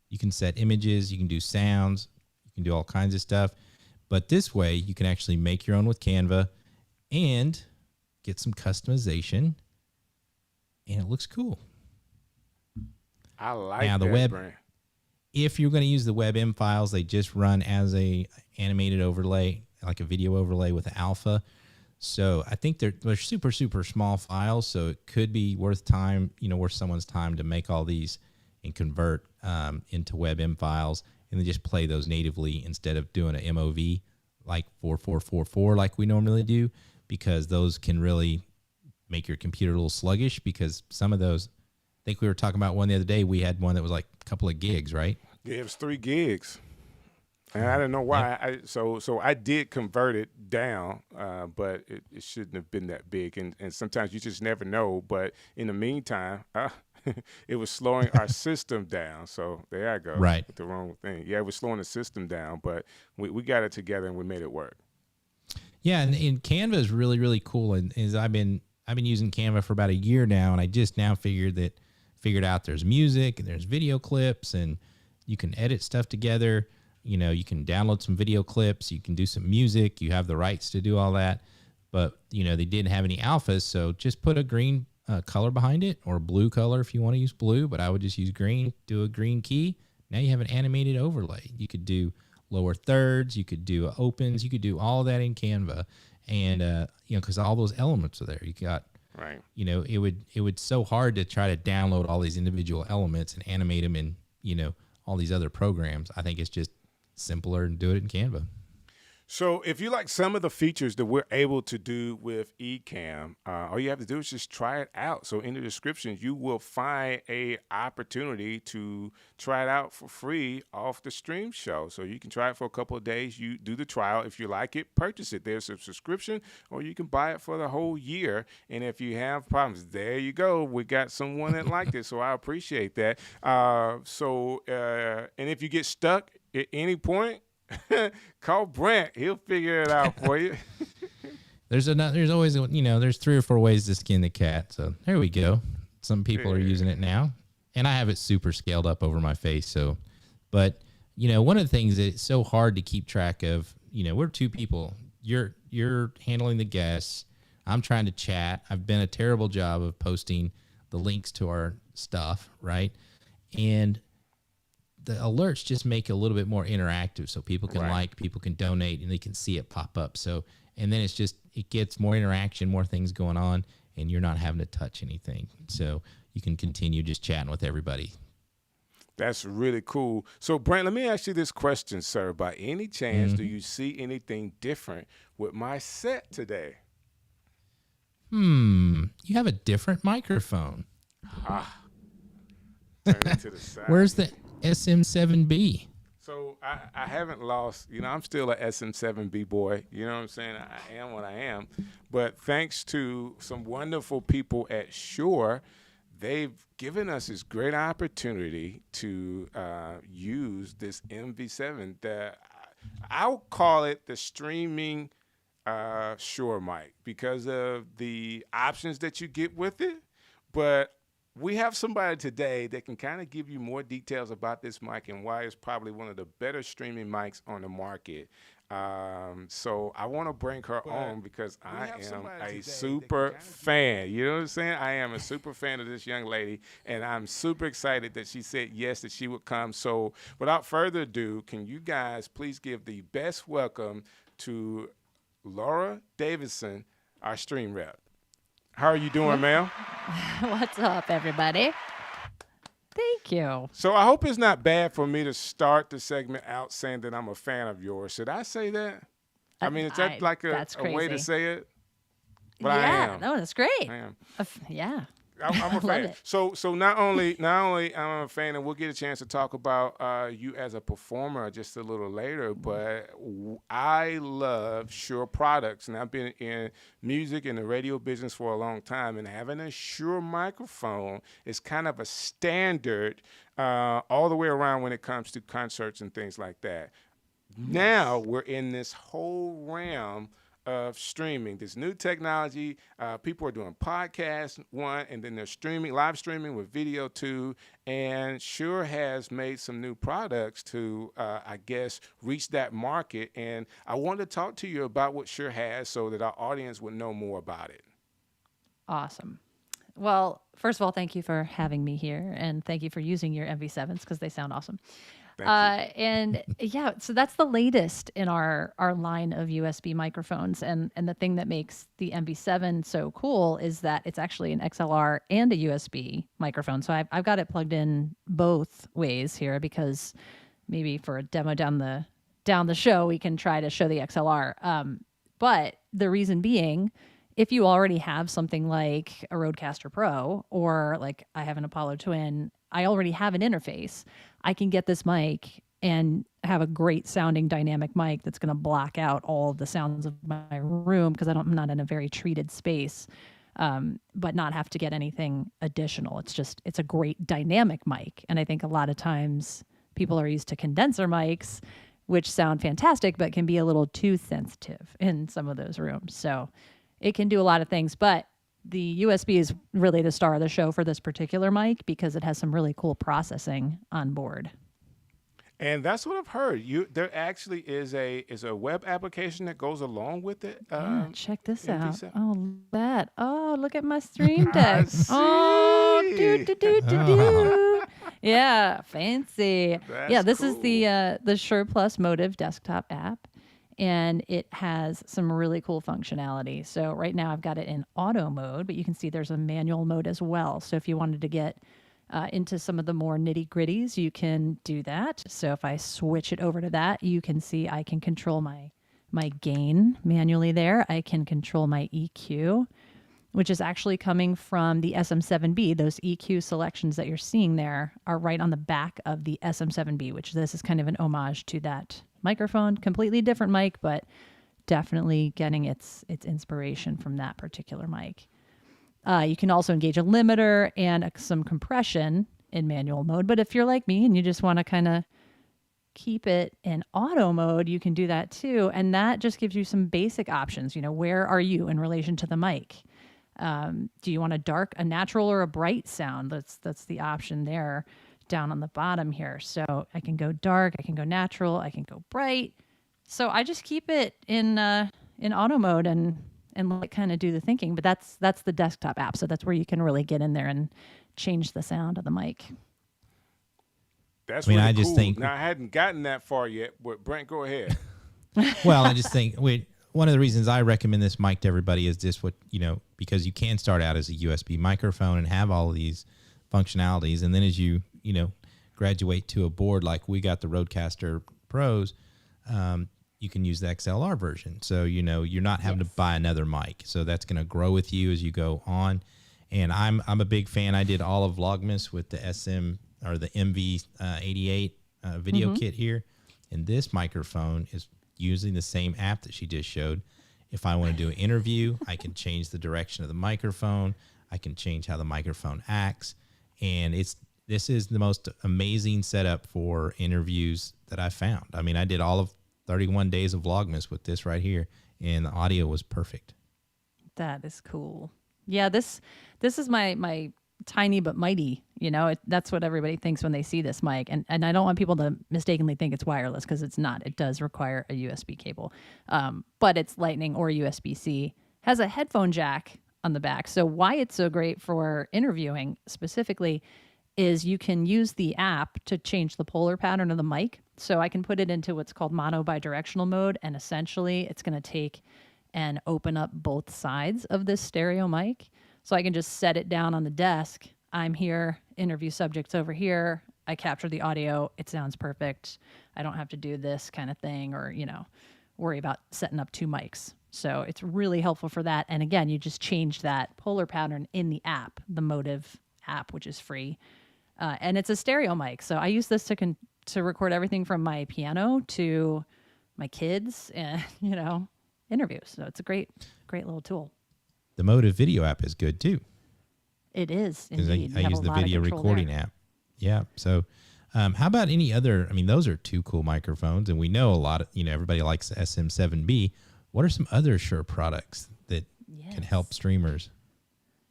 You can set images, you can do sounds, you can do all kinds of stuff. But this way, you can actually make your own with Canva and get some customization, and it looks cool. I like now, the that, web. Brant. If you're going to use the WebM files, they just run as a animated overlay, like a video overlay with alpha. So I think they're super, super small files. So it could be worth someone's time to make all these and convert into WebM files, and then just play those natively instead of doing an MOV like 4444 like we normally do, because those can really make your computer a little sluggish, because some of those, I think we were talking about one the other day, we had one that was like a couple of gigs, right? Yeah, it was 3 gigs. And I don't know why. So I did convert it down, but it shouldn't have been that big. And sometimes you just never know. But in the meantime, it was slowing our system down. So there I go. Right. With the wrong thing. Yeah, it was slowing the system down, but we got it together and we made it work. Yeah, and Canva is really, really cool. And I've been using Canva for about a year now, and I just now figured out there's music and there's video clips, and you can edit stuff together. You know, you can download some video clips, you can do some music, you have the rights to do all that. But, they didn't have any alphas, so just put a green color behind it, or blue color if you want to use blue, but I would just use green. Do a green key. Now you have an animated overlay. You could do lower thirds, you could do opens, you could do all that in Canva, and because all those elements are there. You got right. It would so hard to try to download all these individual elements and animate them in all these other programs. I think it's just simpler and do it in Canva. So if you like some of the features that we're able to do with Ecamm, all you have to do is just try it out. So in the description, you will find a opportunity to try it out for free off the stream show. So you can try it for a couple of days. You do the trial. If you like it, purchase it. There's a subscription, or you can buy it for the whole year. And if you have problems, there you go. We got someone that liked it, so I appreciate that. And if you get stuck at any point, call Brant. He'll figure it out for you. There's always, there's 3 or 4 ways to skin the cat. So there we go. Some people are using it now, and I have it super scaled up over my face. So, but one of the things that it's so hard to keep track of, we're 2 people. You're handling the guests. I'm trying to chat. I've been a terrible job of posting the links to our stuff, right? And the alerts just make it a little bit more interactive, so people can like, people can donate, and they can see it pop up. So, and then it gets more interaction, more things going on, and you're not having to touch anything. So you can continue just chatting with everybody. That's really cool. So, Brant, let me ask you this question, sir. By any chance, do you see anything different with my set today? You have a different microphone. Turn it to the side. Where's the SM7B? So I haven't lost, I'm still a SM7B boy. You know what I'm saying? I am what I am. But thanks to some wonderful people at SHURE, they've given us this great opportunity to use this MV7. I'll call it the streaming SHURE mic because of the options that you get with it. But we have somebody today that can kind of give you more details about this mic and why it's probably one of the better streaming mics on the market. So I want to bring her on because I am a super fan. You know what I'm saying? I am a super fan of this young lady, and I'm super excited that she said yes, that she would come. So without further ado, can you guys please give the best welcome to Laura Davidson, our stream rep. How are you doing, ma'am? What's up, everybody? Thank you. So I hope it's not bad for me to start the segment out saying that I'm a fan of yours. Should I say that? I mean, is that like a way to say it? But I am. No, that's great. I am. Yeah. I'm a fan. So not only I'm a fan, and we'll get a chance to talk about you as a performer just a little later, but I love SHURE products, and I've been in music and the radio business for a long time, and having a SHURE microphone is kind of a standard all the way around when it comes to concerts and things like that. Now we're in this whole realm of streaming, this new technology. People are doing podcasts, one, and then they're streaming, live streaming with video too. And SHURE has made some new products to, I guess, reach that market. And I wanted to talk to you about what SHURE has so that our audience would know more about it. Awesome. Well, first of all, thank you for having me here, and thank you for using your MV7s because they sound awesome. And yeah, so that's the latest in our line of USB microphones. And the thing that makes the MV7 so cool is that it's actually an XLR and a USB microphone. So I've got it plugged in both ways here because maybe for a demo down the show, we can try to show the XLR. But the reason being, if you already have something like a Rodecaster Pro, or like I have an Apollo Twin, I already have an interface. I can get this mic and have a great sounding dynamic mic that's going to block out all of the sounds of my room because I'm not in a very treated space, but not have to get anything additional. It's a great dynamic mic. And I think a lot of times people are used to condenser mics, which sound fantastic, but can be a little too sensitive in some of those rooms. So it can do a lot of things, but the USB is really the star of the show for this particular mic because it has some really cool processing on board. And that's what I've heard. There actually is a web application that goes along with it. Yeah, check this out. MV7. Oh, that. Oh, look at my stream I deck. Oh, see. do. Yeah, fancy. That's Yeah, this is cool. the Shure Plus Motive desktop app, and it has some really cool functionality. So right now I've got it in auto mode, but you can see there's a manual mode as well. So if you wanted to get into some of the more nitty gritties, you can do that. So if I switch it over to that, you can see I can control my gain manually there. I can control my EQ, which is actually coming from the SM7B. Those EQ selections that you're seeing there are right on the back of the SM7B, which this is kind of an homage to that microphone. Completely different mic, but definitely getting its inspiration from that particular mic. You can also engage a limiter and some compression in manual mode. But if you're like me and you just want to kind of keep it in auto mode, you can do that too. And that just gives you some basic options. You know, where are you in relation to the mic? Do you want a natural or a bright sound? That's the option there down on the bottom here. So I can go dark, I can go natural, I can go bright. So I just keep it in auto mode and let it kind of do the thinking. But that's the desktop app. So that's where you can really get in there and change the sound of the mic. That's I really just cool. think- Now, I hadn't gotten that far yet, but Brent, go ahead. Well, I just think one of the reasons I recommend this mic to everybody is just because you can start out as a USB microphone and have all of these functionalities. And then as you graduate to a board like we got the Rodecaster Pros, you can use the XLR version. So, you're not having to buy another mic. So that's going to grow with you as you go on. And I'm a big fan. I did all of Vlogmas with the the MV88 video kit here. And this microphone is using the same app that she just showed. If I want to do an interview, I can change the direction of the microphone. I can change how the microphone acts. And this is the most amazing setup for interviews that I found. I mean, I did all of 31 days of Vlogmas with this right here, and the audio was perfect. That is cool. Yeah, this is my tiny but mighty. That's what everybody thinks when they see this mic, and I don't want people to mistakenly think it's wireless, because it's not. It does require a USB cable, but it's Lightning or USB-C. Has a headphone jack on the back. So why it's so great for interviewing specifically is you can use the app to change the polar pattern of the mic. So I can put it into what's called mono bidirectional mode, and essentially it's going to take and open up both sides of this stereo mic. So I can just set it down on the desk. I'm here, interview subjects over here. I capture the audio. It sounds perfect. I don't have to do this kind of thing or, worry about setting up two mics. So it's really helpful for that. And again, you just change that polar pattern in the app, the Motive app, which is free. And it's a stereo mic. So I use this to record everything from my piano to my kids and, interviews. So it's a great little tool. The Motive video app is good too. It is, Because indeed. I use the video recording app. Yeah. So how about any other, those are two cool microphones, and we know a lot of, everybody likes the SM7B. What are some other Shure products that can help streamers?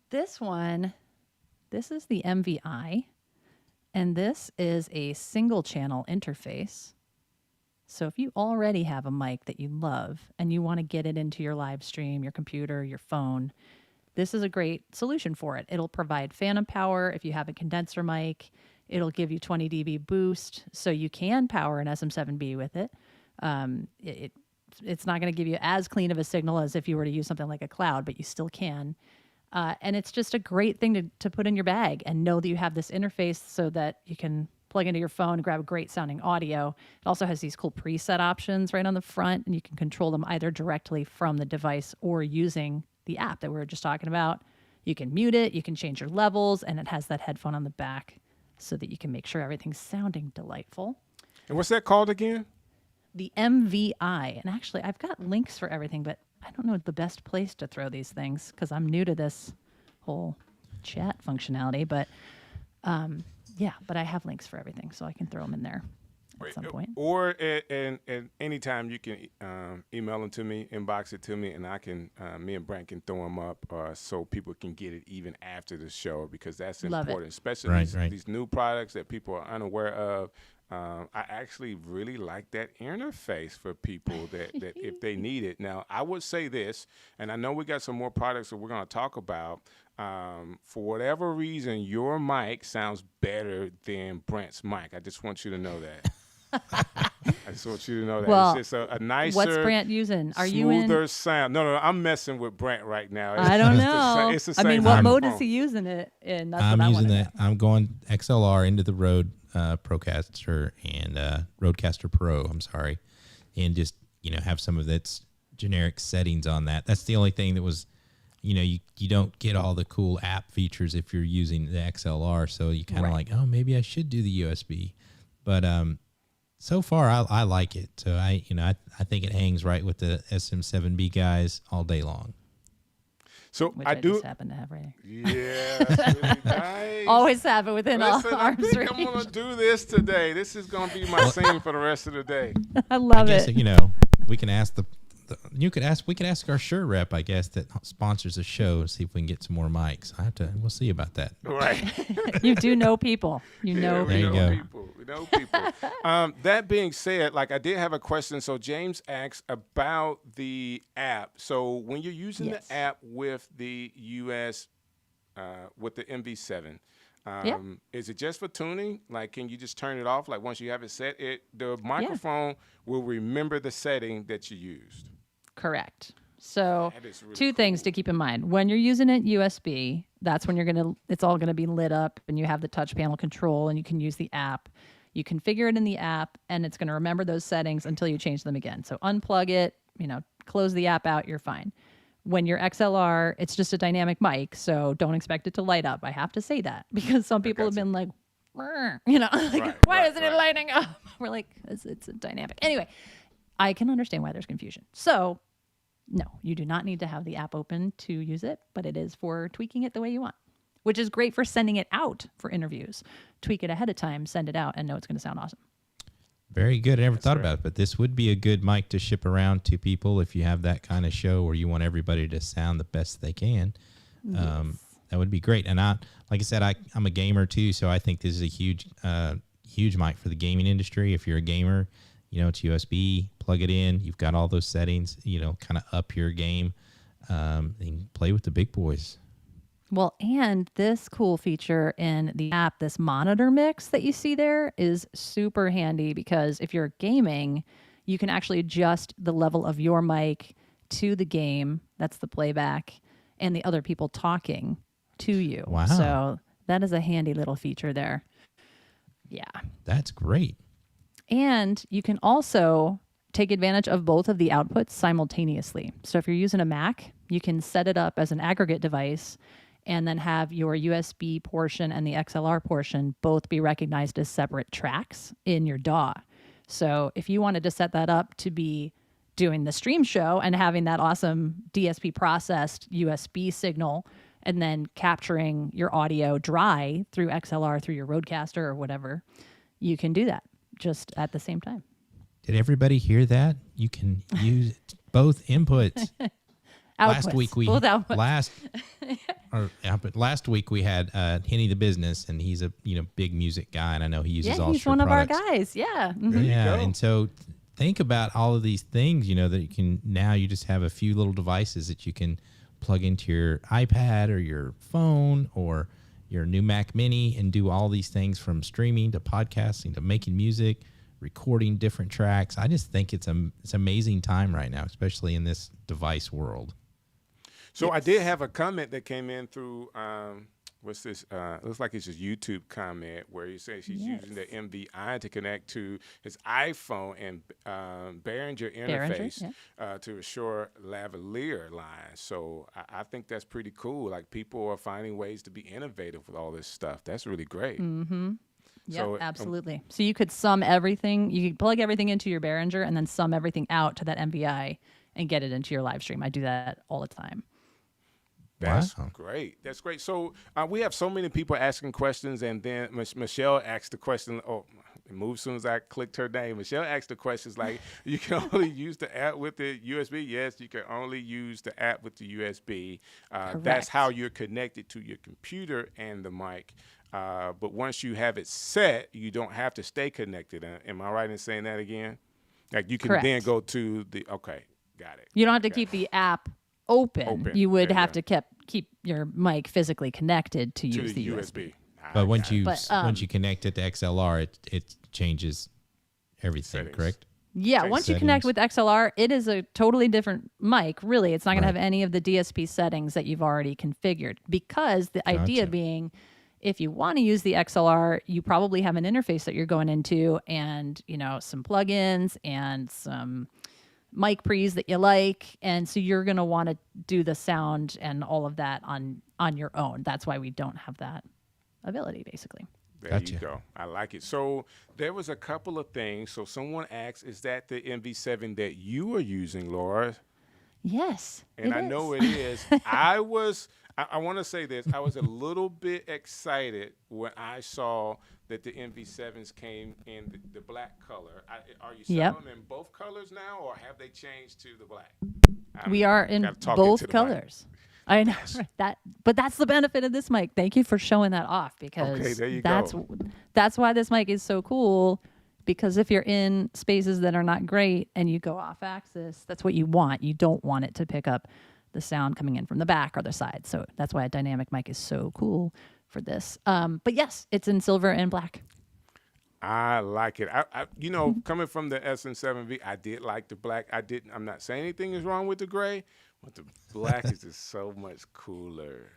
This is the MVI, and this is a single channel interface. So if you already have a mic that you love and you want to get it into your live stream, your computer, your phone, this is a great solution for it. It'll provide phantom power if you have a condenser mic. It'll give you 20 dB boost, so you can power an SM7B with it. It's not going to give you as clean of a signal as if you were to use something like a Cloud, but you still can. And it's just a great thing to put in your bag and know that you have this interface so that you can plug into your phone and grab a great sounding audio. It also has these cool preset options right on the front, and you can control them either directly from the device or using the app that we were just talking about. You can mute it, you can change your levels, and it has that headphone on the back so that you can make sure everything's sounding delightful. And what's that called again? The MVI. And actually, I've got links for everything, but I don't know the best place to throw these things because I'm new to this whole chat functionality. But but I have links for everything, so I can throw them in there at some point. Or at any time you can email them to me, inbox it to me, and I can, me and Brant can throw them up so people can get it even after the show, because that's Love important, it. especially Right. these new products that people are unaware of. I actually really like that interface for people that if they need it. Now, I would say this, and I know we got some more products that we're going to talk about. For whatever reason, your mic sounds better than Brant's mic. I just want you to know that. I just want you to know that. Well, it's just a nicer, what's Brant using? Are you in? smoother sound. No, I'm messing with Brant right now. I don't know. It's the I mean, same what mode microphone. is he using it in? That's I'm what I using wanna that. I'm going XLR into the Rode Procaster and Rodecaster Pro. I'm sorry, and just have some of its generic settings on that. That's the only thing that was, you don't get all the cool app features if you're using the XLR. So you kind of Right. like, oh, maybe I should do the USB, but so far I like it. So I think it hangs right with the SM7B guys all day long. So Which I do. just happen to have right here. Yeah, that's really nice. Always have it within Listen, I arm's think I'm reach. gonna do this today. This is gonna be my scene for the rest of the day. I love I guess it. we can ask we could ask our SHURE rep, I guess, that sponsors the show, see if we can get some more mics. We'll see about that. Right. You do know people. You know There you we know go. people. We know people. That being said, like I did have a question. So James asked about the app. So when you're using Yes. the app with the US, with the MV7, Yeah. is it just for tuning? Like, can you just turn it off? Like once you have it set, the microphone will remember the setting that you used. Correct. So That is really two things to keep in mind. When you're using it USB, that's when it's all gonna be lit up and you have the touch panel control and you can use the app. You configure it in the app and it's gonna remember those settings until you change them again. So unplug it, close the app out, you're fine. When you're XLR, it's just a dynamic mic, so don't expect it to light up. I have to say that because some people have been like, "Brr," why isn't it lighting up? We're like, it's a dynamic. Anyway, I can understand why there's confusion. So, no, you do not need to have the app open to use it, but it is for tweaking it the way you want, which is great for sending it out for interviews. Tweak it ahead of time, send it out, and know it's going to sound awesome. Very good. I never thought about it, but this would be a good mic to ship around to people if you have that kind of show where you want everybody to sound the best they can. That would be great. And like I said, I'm a gamer too, so I think this is a huge mic for the gaming industry. If you're a gamer, it's USB, plug it in. You've got all those settings, kind of up your game and play with the big boys. Well, and this cool feature in the app, this monitor mix that you see there is super handy because if you're gaming, you can actually adjust the level of your mic to the game. That's the playback and the other people talking to you. Wow. So that is a handy little feature there. Yeah. That's great. And you can also take advantage of both of the outputs simultaneously. So if you're using a Mac, you can set it up as an aggregate device and then have your USB portion and the XLR portion both be recognized as separate tracks in your DAW. So if you wanted to set that up to be doing the stream show and having that awesome DSP processed USB signal and then capturing your audio dry through XLR through your Rodecaster or whatever, you can do that just at the same time. Did everybody hear that? You can use both inputs. Last Outputs, week both outputs. last week we had Henny the Business, and he's a big music guy, and I know he uses all he's SHURE one of our products. guys. Yeah. Mhm. Yeah, go. and so think about all of these things, that you can now. You just have a few little devices that you can plug into your iPad or your phone or your new Mac Mini and do all these things from streaming to podcasting to making music, recording different tracks. I just think it's amazing time right now, especially in this device world. So I did have a comment that came in through what's this? Looks like it's his YouTube comment where he says he's using the MVI to connect to his iPhone and Behringer interface to a SHURE lavalier line. So I think that's pretty cool. Like people are finding ways to be innovative with all this stuff. That's really great. Yeah, So, absolutely. So you could sum everything. You could plug everything into your Behringer and then sum everything out to that MVI and get it into your live stream. I do that all the time. That's Wow. great. That's great. So we have so many people asking questions, and then Michelle asked the question. Oh, it moved as soon as I clicked her name. Michelle asked the questions like, you can only use the app with the USB. Yes, you can only use the app with the USB. That's how you're connected to your computer and the mic. But once you have it set, you don't have to stay connected. Am I right in saying that again? Like you can then Correct. go to the, okay, got it. You don't have to keep the app open. You would There you have go. to keep your mic physically connected to To use the USB. But once you But, once you connect it to XLR, it changes everything, Settings. correct? Yeah, once you connect with Settings. XLR, it is a totally different mic. Really, it's not going to Right. have any of the DSP settings that you've already configured, because the idea Gotcha. being, if you want to use the XLR, you probably have an interface that you're going into, and some plugins and some mic pre's that you like, and so you're going to want to do the sound and all of that on your own. That's why we don't have that ability, basically. There Gotcha. you go. I like it. So there was a couple of things. So someone asked, is that the MV7 that you are using, Laura? Yes, And it I is. know it is. I want to say this. I was a little bit excited when I saw that the MV7s came in the black color. Are you selling Yep. them in both colors now, or have they changed to the black? We are in gotta talk both into the mic. colors. I know that, but that's the benefit of this mic. Thank you for showing that off, because Okay, there you that's go. that's why this mic is so cool. Because if you're in spaces that are not great and you go off axis, that's what you want. You don't want it to pick up the sound coming in from the back or the side. So that's why a dynamic mic is so cool for this. But yes, it's in silver and black. I like it. Coming from the SM7V, I did like the black. I'm not saying anything is wrong with the gray, but the black is just so much cooler.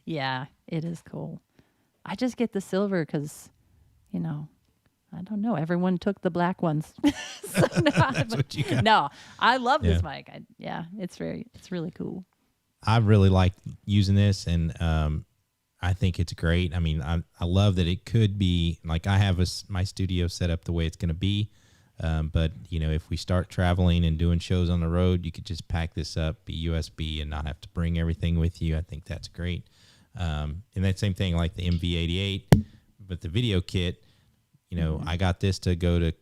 Yeah, it is cool. I just get the silver because, I don't know. Everyone took the black ones. So That's what you got. No, I love this Yeah. mic. It's really cool. I really like using this, and I think it's great. I mean, I love that it could be like I have my studio set up the way it's going to be. But if we start traveling and doing shows on the road, you could just pack this up, be USB, and not have to bring everything with you. I think that's great. And that same thing like the MV88 with the video kit. I got this to go to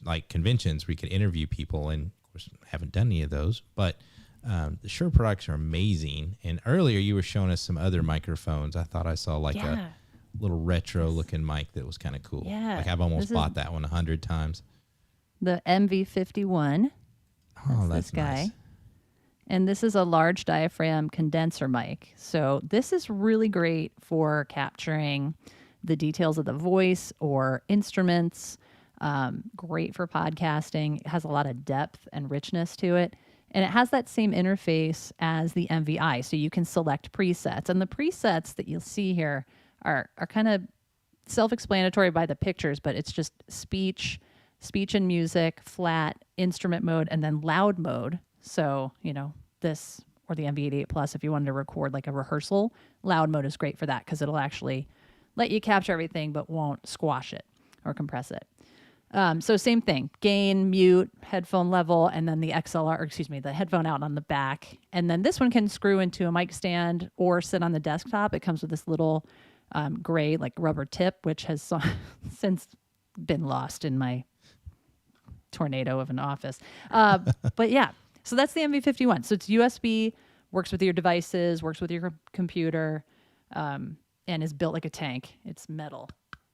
like conventions where you could interview people, and of course I haven't done any of those, but the Shure products are amazing. And earlier you were showing us some other microphones. I thought I saw like a little retro looking mic that was kind of cool. Yeah. Like I've almost This is- bought that one 100 times. The MV51. Oh, This guy. nice. And this is a large diaphragm condenser mic. So this is really great for capturing the details of the voice or instruments. Great for podcasting. It has a lot of depth and richness to it. And it has that same interface as the MVI. So you can select presets. And the presets that you'll see here are kind of self-explanatory by the pictures, but it's just speech and music, flat, instrument mode, and then loud mode. So, this or the MV88 Plus, if you wanted to record like a rehearsal, loud mode is great for that because it'll actually let you capture everything but won't squash it or compress it. So same thing, gain, mute, headphone level, and then the the headphone out on the back. And then this one can screw into a mic stand or sit on the desktop. It comes with this little gray like rubber tip, which has since been lost in my tornado of an office. But yeah, so that's the MV51. So it's USB, works with your devices, works with your computer, and is built like a tank. It's metal.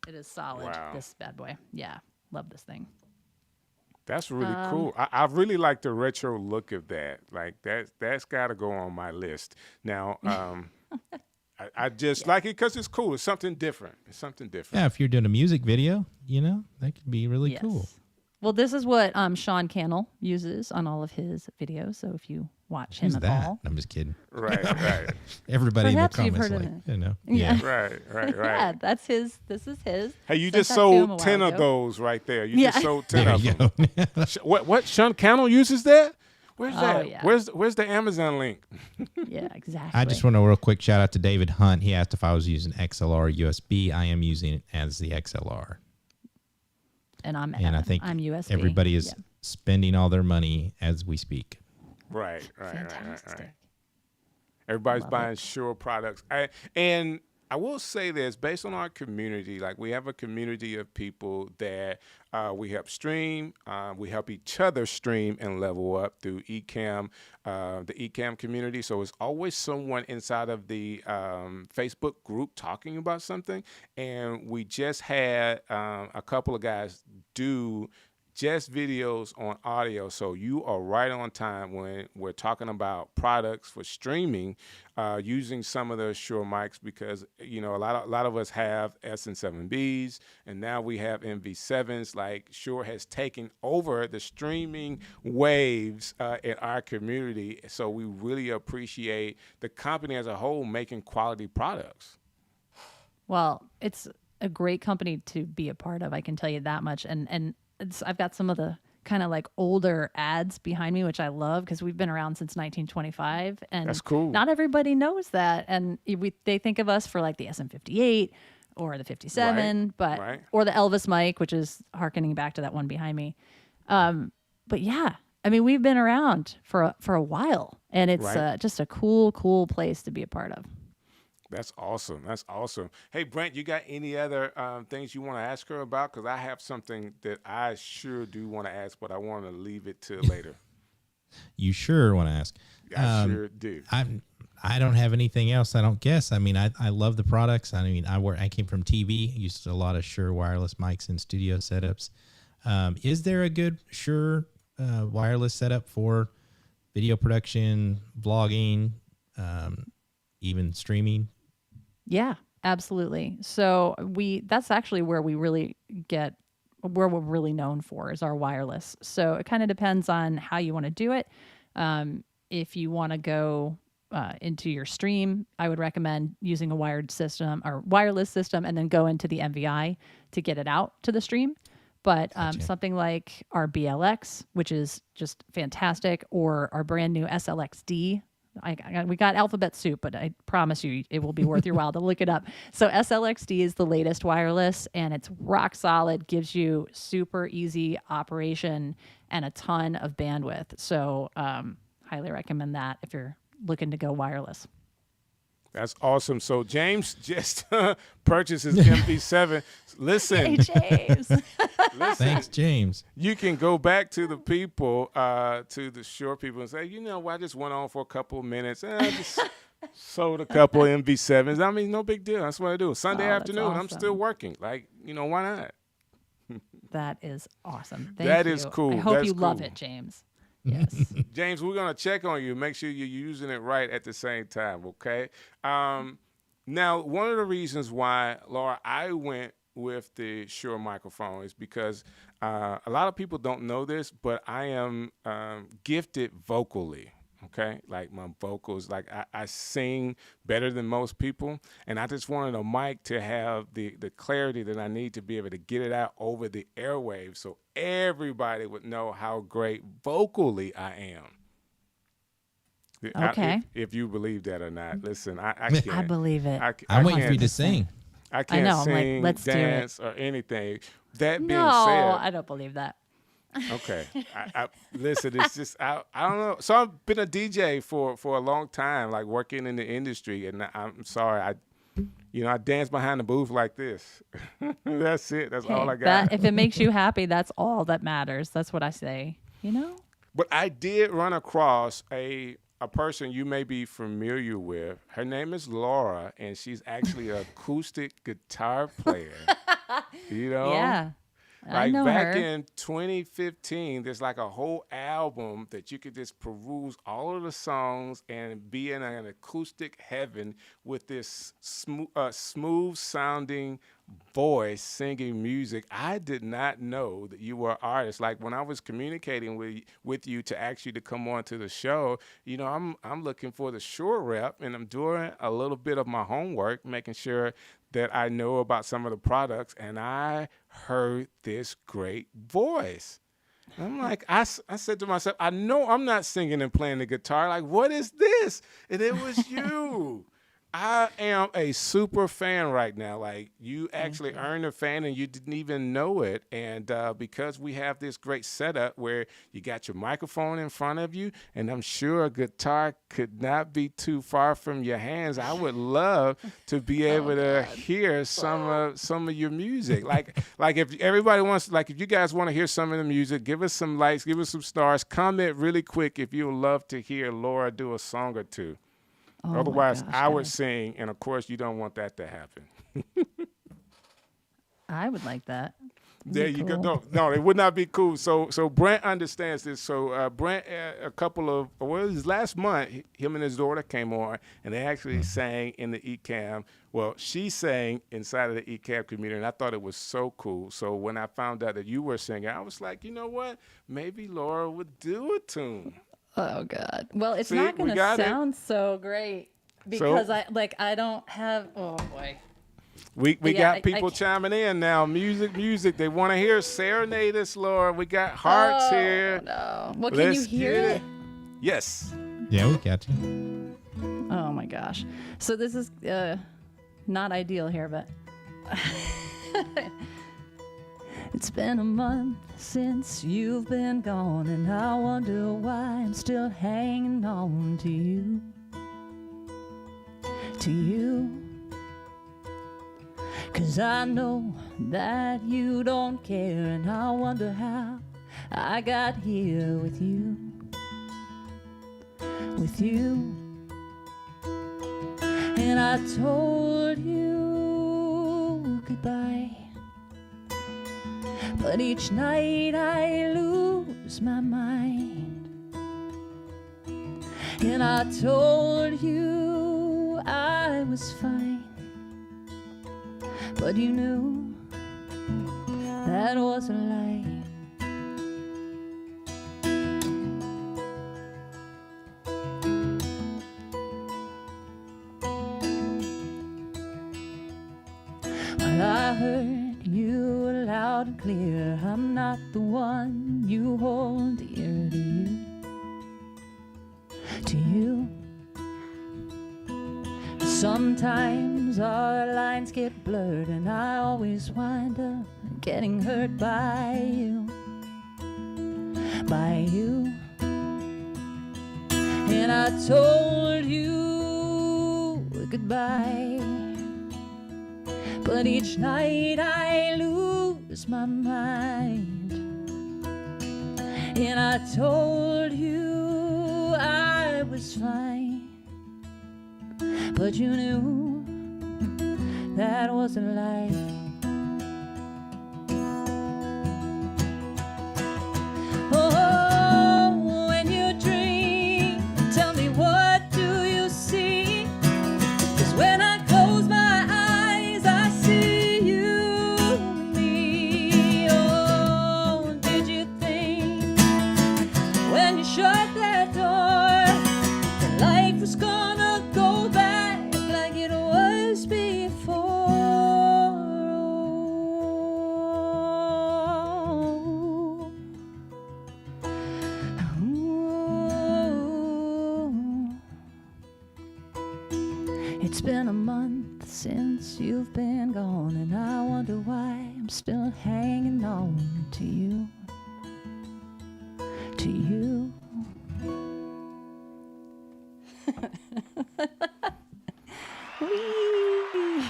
It is solid, Wow. this bad boy. Yeah, love this thing. That's really cool. I really like the retro look of that. Like that's got to go on my list. Now, I just like it because it's cool. It's something different. Yeah, if you're doing a music video, that could be really Yes. cool. Well, this is what Sean Cannell uses on all of his videos. So if you watch him Who's at that? all. I'm just kidding. Right. Everybody Perhaps in you've the comments heard like, of it. Yeah. Right. Yeah, that's his. This is his. Hey, you Sent just that to him a sold 10 while of ago. those right there. You Yeah. just sold 10 There of you them. go. What? Sean Cannell uses that? Where's Oh, that? yeah. Where's the Amazon link? Yeah, exactly. I just want to real quick shout out to David Hunt. He asked if I was using XLR USB. I am using it as the XLR. and I think I'm USB. everybody is Yeah. spending all their money as we speak. Right. Fantastic. Everybody's Love buying Shure products. And I will say this, based on our community, like we have a community of people that we help stream, we help each other stream and level up through Ecamm, the Ecamm community. So it's always someone inside of the Facebook group talking about something. And we just had a couple of guys do just videos on audio. So you are right on time when we're talking about products for streaming, using some of the Shure mics, because a lot of us have SN7Bs, and now we have MV7s. Like Shure has taken over the streaming waves in our community. So we really appreciate the company as a whole making quality products. Well, it's a great company to be a part of. I can tell you that much. And I've got some of the kind of like older ads behind me, which I love because we've been around since 1925. And that's cool. Not everybody knows that. And they think of us for like the SM58 or the 57, or the Elvis mic, which is hearkening back to that one behind me. But yeah, I mean, we've been around for a while, and it's just a cool place to be a part of. That's awesome. That's awesome. Hey, Brant, you got any other things you want to ask her about? Because I have something that I sure do want to ask, but I want to leave it till later. You sure want to ask? I sure do. I don't have anything else. I don't guess. I mean, I love the products. I mean, I came from TV. Used a lot of Shure wireless mics in studio setups. Is there a good Shure wireless setup for video production, vlogging, even streaming? Yeah, absolutely. So that's actually where we're really known for is our wireless. So it kind of depends on how you want to do it. If you want to go into your stream, I would recommend using a wired system or wireless system and then go into the MVI to get it out to the stream. But something like our BLX, which is just fantastic, or our brand new SLXD. We got alphabet soup, but I promise you it will be worth your while to look it up. So SLXD is the latest wireless, and it's rock solid, gives you super easy operation and a ton of bandwidth. So highly recommend that if you're looking to go wireless. That's awesome. So James just purchased his MV7. Listen. Hey, James. Listen. Thanks, James. You can go back to the people, to the Shure people, and say, I just went on for a couple of minutes. I just sold a couple of MV7s. I mean, no big deal. That's what I do. Sunday afternoon, awesome. I'm still working. Like, why not? That is awesome. That you. is cool. I hope That's you love cool. it, James. Yes. James, we're going to check on you. Make sure you're using it right at the same time, okay? Now, one of the reasons why, Laura, I went with the Shure microphone is because a lot of people don't know this, but I am gifted vocally, okay? Like my vocals, like I sing better than most people, and I just wanted a mic to have the clarity that I need to be able to get it out over the airwaves so everybody would know how great vocally I am. Okay. If you believe that or not, listen, I can't. I believe it. I'm waiting for you to sing. I can't know, I'm like, sing, let's do it. dance, or anything. That being No, said, I don't believe that. okay. Listen, it's just I don't know. So I've been a DJ for a long time, like working in the industry, and I'm sorry, I dance behind the booth like this. That's it. That's all I got. If it makes you happy, that's all that matters. That's what I say. But I did run across a person you may be familiar with. Her name is Laura, and she's actually an acoustic guitar player. Yeah. I Like know back her. in 2015, there's like a whole album that you could just peruse all of the songs and be in an acoustic heaven with this smooth sounding voice singing music. I did not know that you were an artist. Like when I was communicating with you to ask you to come on to the show, I'm looking for the Shure rep, and I'm doing a little bit of my homework, making sure that I know about some of the products, and I heard this great voice. I'm like, I said to myself, I know I'm not singing and playing the guitar. Like, what is this? And it was you. I am a super fan right now. Like, you actually earned a fan and you didn't even know it. And because we have this great setup where you got your microphone in front of you, and I'm sure a guitar could not be too far from your hands, I would love to be able to hear some of your music. Like if everybody wants, like if you guys want to hear some of the music, give us some likes, give us some stars. Comment really quick if you would love to hear Laura do a song or two. Oh my Otherwise, gosh, I would guys. sing, and of course, you don't want that to happen. I would like that. There Be you cool. go. No, it would not be cool. So Brant understands this. So Brant, a couple of, well, it was last month, him and his daughter came on, and they actually sang in the Ecamm. Well, she sang inside of the Ecamm community, and I thought it was so cool. So when I found out that you were singing, I was like, you know what? Maybe Laura would do a tune. Oh God. Well, it's See, not we going to got it. sound so great because I don't have. Oh boy. We Yeah, got people chiming in now. Music. They want to hear Serenade us, Lord. We got hearts Oh, here. no. Well, can Let's you hear get it? Yes. Yeah, we got you. Oh my gosh. So this is not ideal here, but it's been a month since you've been gone, and I wonder why I'm still hanging on to you. To you. 'Cause I know that you don't care, and I wonder how I got here with you. With you. And I told you goodbye, but each night I lose my mind. And I told you I was fine, but you knew that was a lie. Well, I heard you loud and clear. I'm not the one you hold dear to you. To you. Sometimes our lines get blurred, and I always wind up getting hurt by you. By you. And I told you goodbye, but each night I lose my mind. And I told you I was fine, but you knew that was a lie. Oh, when you dream, tell me, what do you see? 'Cause when I close my eyes, I see you and me. Oh, did you think when you shut that door that life was gonna go back like it was before? It's been a month since you've been gone, and I wonder why I'm still hanging on to you. To you. Whee!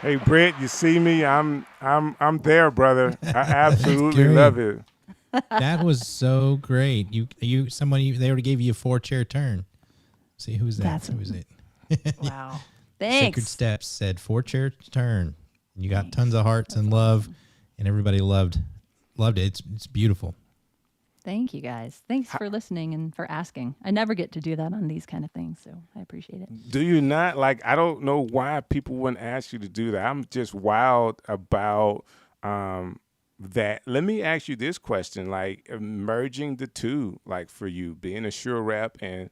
Hey Brent, you see me? I'm there, brother. I absolutely great. love it. That was so great. They already gave you a 4-chair turn. See, who's that? That's- Who is it? Wow. Sacred Thanks. Steps said 4-chair turn. You got tons of hearts and love, and everybody loved it. It's beautiful. Thank you guys. Thanks for listening and for asking. I never get to do that on these kind of things, so I appreciate it. Do you not? Like, I don't know why people wouldn't ask you to do that. I'm just wild about that. Let me ask you this question, like merging the two, like for you, being a SHURE rep and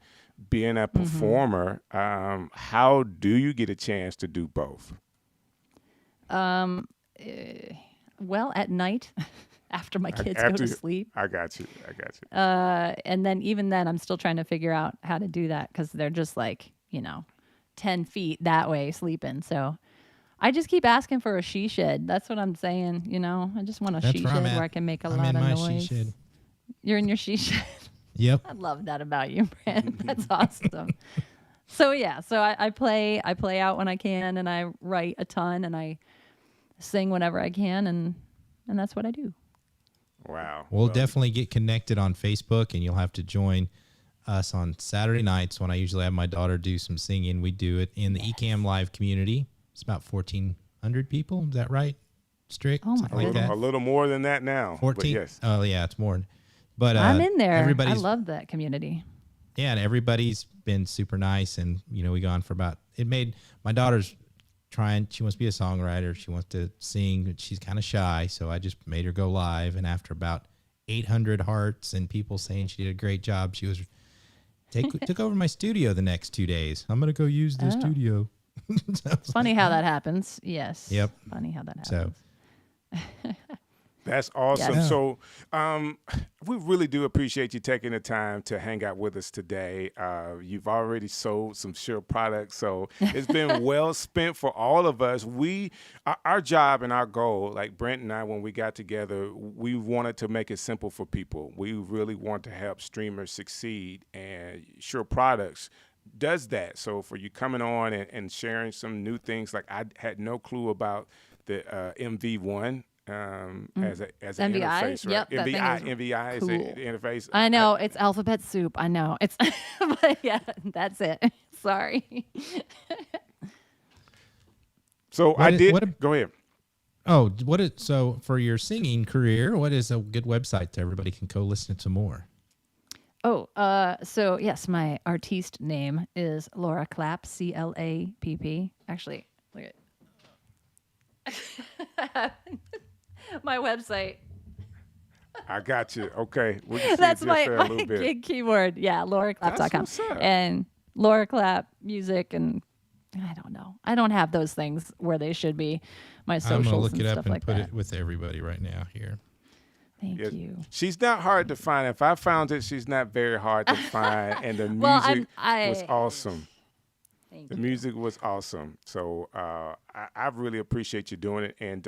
being a performer, how do you get a chance to do both? Well, at night, after my kids go to sleep. I got you. And then even then, I'm still trying to figure out how to do that because they're just like, 10 feet that way sleeping. So I just keep asking for a she shed. That's what I'm saying. You know, I just want a That's she where I'm shed at. where I can make a I'm lot in of my noise. she shed. You're in your she shed. Yep. I love that about you, Brant. That's awesome. So yeah, so I play out when I can, and I write a ton, and I sing whenever I can, and that's what I do. Wow. We'll definitely get connected on Facebook, and you'll have to join us on Saturday nights when I usually have my daughter do some singing. We do it in the Ecamm Live community. It's about 1,400 people. Is that right, Strick? Oh my Something like that. A little more than that now. 14. But yes. Oh yeah, it's more. But I'm in there. I Everybody's love that community. Yeah, and everybody's been super nice, and we gone for about. It made my daughter's trying. She wants to be a songwriter. She wants to sing, but she's kind of shy, so I just made her go live. And after about 800 hearts and people saying she did a great job, she was took over my studio the next 2 days. I'm gonna go use the studio. So It's funny how that happens. Yes. Yep. Funny how that happens. So That's awesome. Yes. So we really do appreciate you taking the time to hang out with us today. You've already sold some SHURE products, so it's been well spent for all of us. Our job and our goal, like Brent and I, when we got together, we wanted to make it simple for people. We really want to help streamers succeed, and SHURE products does that. So for you coming on and sharing some new things, like I had no clue about the MV1. As an MVI? interface, right? Yep, that thing is MVI is cool. the interface. I know it's alphabet soup. I know it's, but yeah, that's it. Sorry. So What I is- did. what a- Go ahead. oh, so for your singing career, what is a good website that everybody can go listen to more? Oh, so yes, my artiste name is Laura Clapp, CLAPP. Actually, look at my website. I got you. Okay, we can see That's it just my there a little bit. gig keyword. Yeah, lauraclapp.com. That's what's up. And Laura Clapp music, and I don't know. I don't have those things where they should be. My I'm socials gonna look and it up stuff and like put that. it with everybody right now here. Thank Yeah. you. She's not hard to find. If I found it, she's not very hard to find. And the music Well, was awesome. Thank The you. music was awesome. So I really appreciate you doing it. And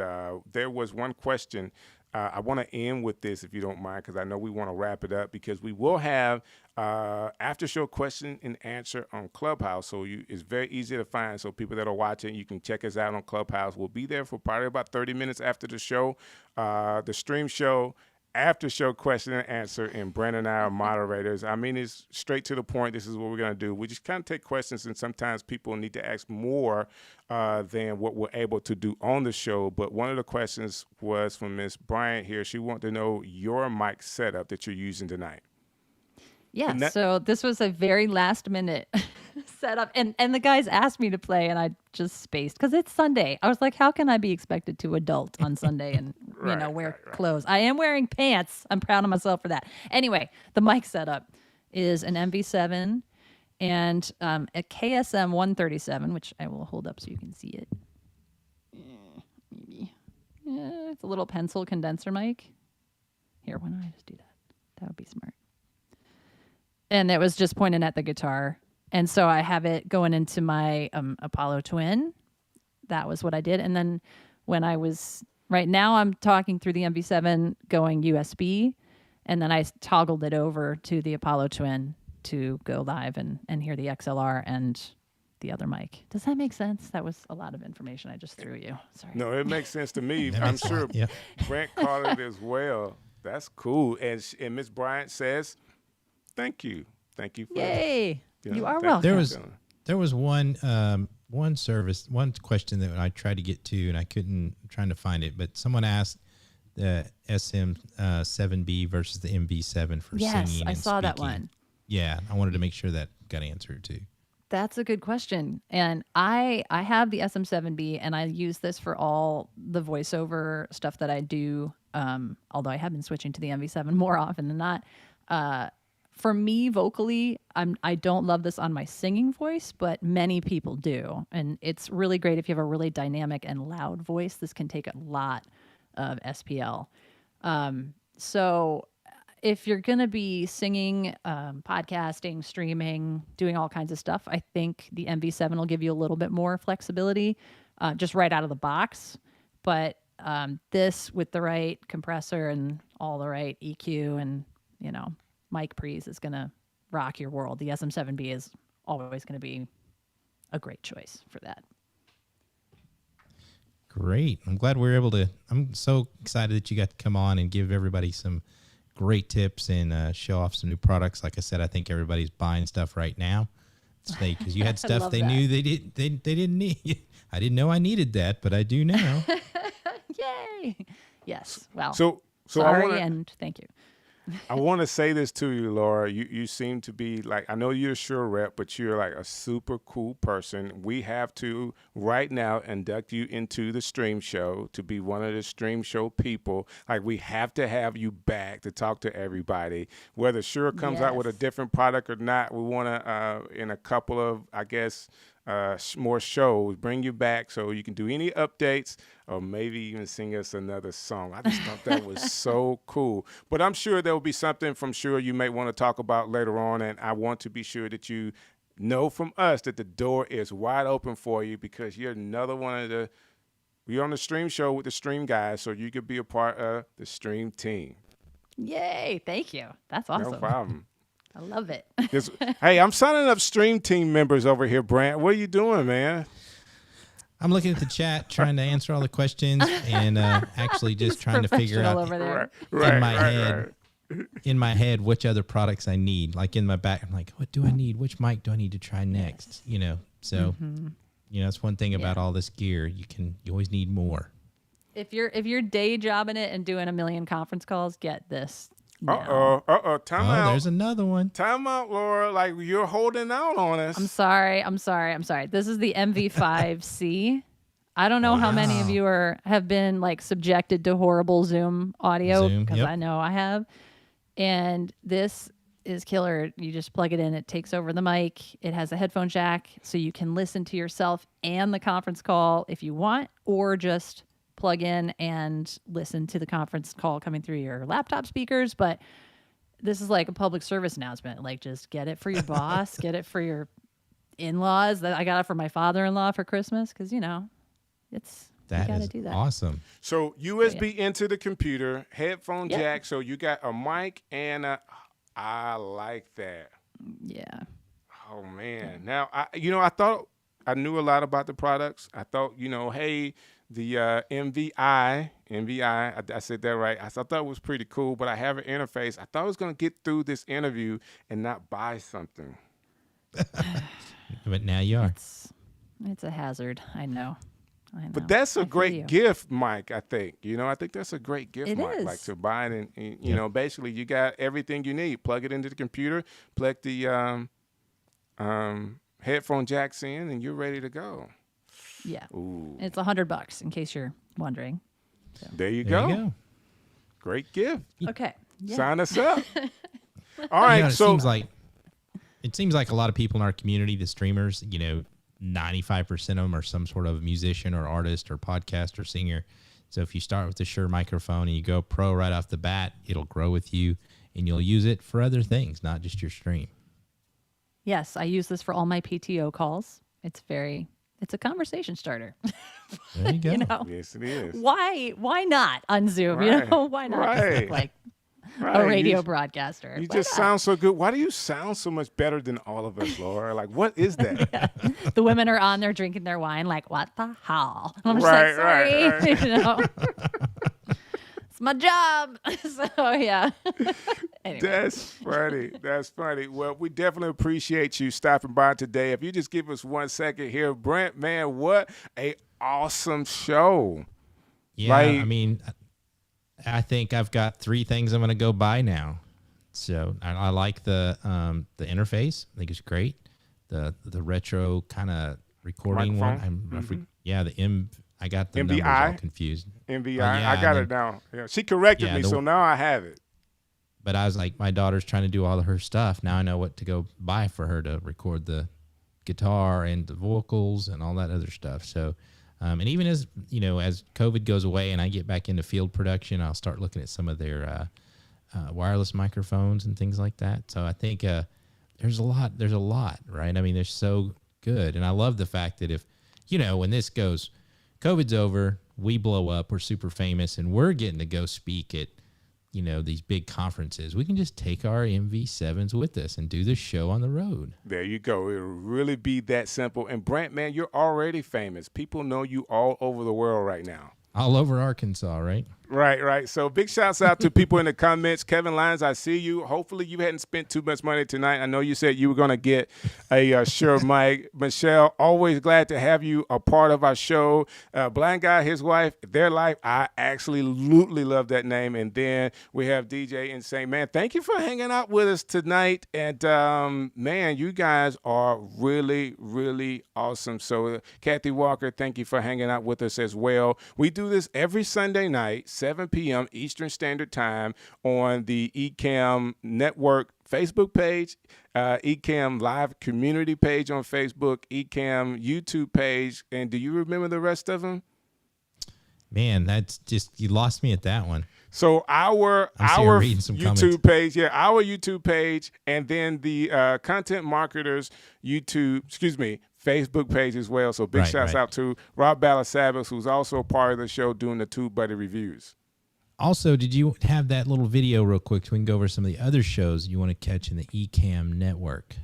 there was one question. I want to end with this, if you don't mind, because I know we want to wrap it up, because we will have after show question and answer on Clubhouse. So it's very easy to find. So people that are watching, you can check us out on Clubhouse. We'll be there for probably about 30 minutes after the show. The stream show, after show question and answer, and Brent and I are moderators. I mean, it's straight to the point. This is what we're going to do. We just kind of take questions, and sometimes people need to ask more than what we're able to do on the show. But one of the questions was from Miss Bryant here. She wanted to know your mic setup that you're using tonight. Yeah, that- so this was a very last minute setup, and the guys asked me to play, and I just spaced because it's Sunday. I was like, how can I be expected to adult on Sunday and wear clothes? I am wearing pants. I'm proud of myself for that. Anyway, the mic setup is an MV7 and a KSM 137, which I will hold up so you can see it. Maybe it's a little pencil condenser mic. Here, why don't I just do that? That would be smart. And it was just pointing at the guitar. And so I have it going into my Apollo Twin. That was what I did. And then right now I'm talking through the MV7 going USB. And then I toggled it over to the Apollo Twin to go live and hear the XLR and the other mic. Does that make sense? That was a lot of information I just threw you. Sorry. No, it makes sense to me. That I'm makes a sure lot, yeah. Brent caught it as well. That's cool. And Miss Bryant says, thank you. Thank you for Yay. Yeah, You are thank welcome. you. There was one question that I tried to get to, and I couldn't. I'm trying to find it, but someone asked the SM7B versus the MV7 for Yes, singing. I and saw that speaking. one. Yeah, I wanted to make sure that got answered too. That's a good question. And I have the SM7B, and I use this for all the voiceover stuff that I do, although I have been switching to the MV7 more often than not. For me, vocally, I don't love this on my singing voice, but many people do. And it's really great if you have a really dynamic and loud voice. This can take a lot of SPL. So if you're going to be singing, podcasting, streaming, doing all kinds of stuff, I think the MV7 will give you a little bit more flexibility just right out of the box. But this with the right compressor and all the right EQ and, mic pre's is going to rock your world. The SM7B is always going to be a great choice for that. Great. I'm glad we were able to. I'm so excited that you got to come on and give everybody some great tips and show off some new products. Like I said, I think everybody's buying stuff right now because you had stuff they knew they didn't need. I didn't know I needed that, but I do now. Yay! Yes. Well. So sorry and thank you. I want to say this to you, Laura. You seem to be like, I know you're a SHURE rep, but you're like a super cool person. We have to right now induct you into the stream show to be one of the stream show people. Like, we have to have you back to talk to everybody. Whether SHURE comes out with a different product or not, we want to, in a couple of, I guess, more shows, bring you back so you can do any updates or maybe even sing us another song. I just thought that was so cool. But I'm sure there will be something from SHURE you may want to talk about later on, and I want to be sure that you know from us that the door is wide open for you because you're another one of you're on the stream show with the stream guys, so you could be a part of the stream team. Yay, thank you. That's awesome. No problem. I love it. Hey, I'm signing up stream team members over here, Brant. What are you doing, man? I'm looking at the chat, trying to answer all the questions, and actually just trying to figure out over there. in my head which other products I need. Like in my back, I'm like, what do I need? Which mic do I need to try next? So that's one thing about all this gear. You always need more. If you're day jobbing it and doing a million conference calls, get this. Time out. There's another one. Time out, Laura. Like, you're holding out on us. I'm sorry. This is the MV5C. I don't know how many of you have been like subjected to horrible Zoom audio because I know I have. And this is killer. You just plug it in. It takes over the mic. It has a headphone jack, so you can listen to yourself and the conference call if you want, or just plug in and listen to the conference call coming through your laptop speakers. But this is like a public service announcement. Like, just get it for your boss, get it for your in-laws. That I got it for my father-in-law for Christmas because, that you gotta is do that. Awesome. So USB into the computer, headphone jack. So you got a mic and I like that. Yeah. Oh man. Now I thought I knew a lot about the products. I thought, hey, the MVI, I said that right. I thought it was pretty cool, but I have an interface. I thought I was going to get through this interview and not buy something. But now you are. It's a hazard. I know. But that's a great gift, Mike, I think. I think that's a great gift, Mike. Is. Like, to buy it and basically you got everything you need. Plug it into the computer, plug the headphone jacks in, and you're ready to go. Yeah. Ooh. It's $100 in case you're wondering. So. There you go. Great gift. Okay. Yeah. Sign us up. All right. It seems like a lot of people in our community, the streamers, 95% of them are some sort of musician or artist or podcast or singer. So if you start with the SHURE microphone and you go pro right off the bat, it'll grow with you and you'll use it for other things, not just your stream. Yes, I use this for all my PTO calls. It's a conversation starter. There you go. Yes, it is. Why not on Zoom? Right. Why not just look like a radio broadcaster? You Why just not? sound so good. Why do you sound so much better than all of us, Laura? Like, what is that? Yeah. The women are on there drinking their wine like, what the hell? And I'm just Right, like, sorry. right. It's my job. So, yeah. Anyway. That's funny. Well, we definitely appreciate you stopping by today. If you just give us 1 second here, Brant, man, what a awesome show. Yeah, I think I've got 3 things I'm going to go buy now. So I like the interface. I think it's great. The retro kind of recording one. I got the MVI? numbers all confused. MVI. I got it now. Yeah, she corrected me, so now I have it. But I was like, my daughter's trying to do all of her stuff. Now I know what to go buy for her to record the guitar and the vocals and all that other stuff. So, and even as as COVID goes away and I get back into field production, I'll start looking at some of their wireless microphones and things like that. So I think there's a lot, right? I mean, they're so good. And I love the fact that if, when this goes, COVID's over, we blow up, we're super famous, and we're getting to go speak at, these big conferences, we can just take our MV7s with us and do this show on the road. There you go. It'll really be that simple. And Brant, man, you're already famous. People know you all over the world right now. All over Arkansas, right? Right. So big shouts out to people in the comments. Kevin Lyons, I see you. Hopefully you hadn't spent too much money tonight. I know you said you were going to get a Shure mic. Michelle, always glad to have you a part of our show. Blind Guy, his wife, their life. I absolutely love that name. And then we have DJ Insane. Man, thank you for hanging out with us tonight. And, man, you guys are really, really awesome. So Kathy Walker, thank you for hanging out with us as well. We do this every Sunday night, 7 p.m. Eastern Standard Time on the Ecamm Network Facebook page, Ecamm Live community page on Facebook, Ecamm YouTube page. And do you remember the rest of them? Man, that's just, you lost me at that one. So our YouTube comments. page, our YouTube page, and then the Content Marketers Facebook page as well. So big shouts out to Rob Balasabas, who's also a part of the show doing the TubeBuddy reviews. Also, did you have that little video real quick so we can go over some of the other shows you want to catch in the Ecamm network?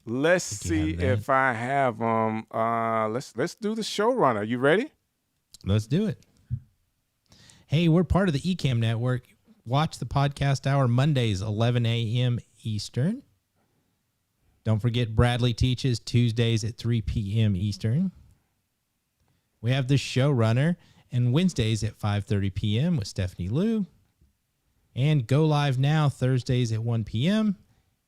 Let's see if I have them. Let's do the showrunner. You ready? Let's do it. Hey, we're part of the Ecamm network. Watch the podcast hour Mondays, 11 a.m. Eastern. Don't forget Bradley teaches Tuesdays at 3 p.m. Eastern. We have the showrunner and Wednesdays at 5:30 p.m. with Stephanie Liu. And Go Live Now Thursdays at 1 p.m.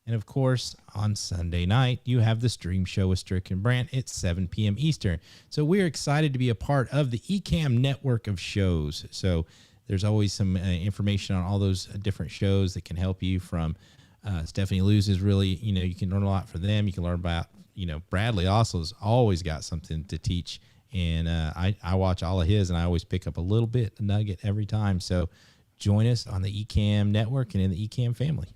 And of course, on Sunday night, you have the stream show with Strick and Brant at 7 p.m. Eastern. So we're excited to be a part of the Ecamm network of shows. So there's always some information on all those different shows that can help you from Stephanie Liu's is really, you can learn a lot from them. You can learn about, Bradley also has always got something to teach. And I watch all of his, and I always pick up a little bit, a nugget every time. So join us on the Ecamm network and in the Ecamm family.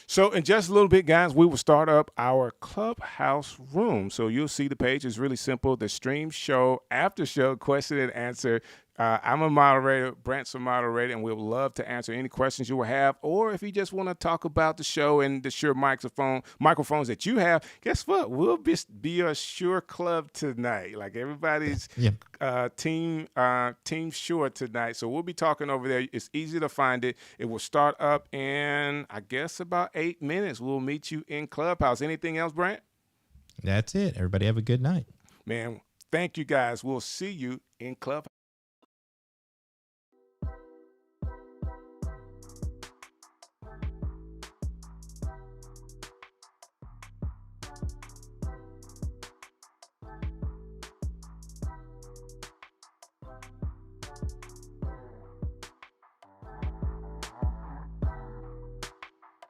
So in just a little bit, guys, we will start up our Clubhouse room. So you'll see the page is really simple. The stream show, after show, question and answer. I'm a moderator, Brant's a moderator, and we'd love to answer any questions you will have. Or if you just want to talk about the show and the Shure microphones that you have, guess what? We'll be a Shure club tonight. Like everybody's team Shure tonight. So we'll be talking over there. It's easy to find it. It will start up in, I guess, about 8 minutes. We'll meet you in Clubhouse. Anything else, Brant? That's it. Everybody have a good night. Man, thank you, guys. We'll see you in Clubhouse.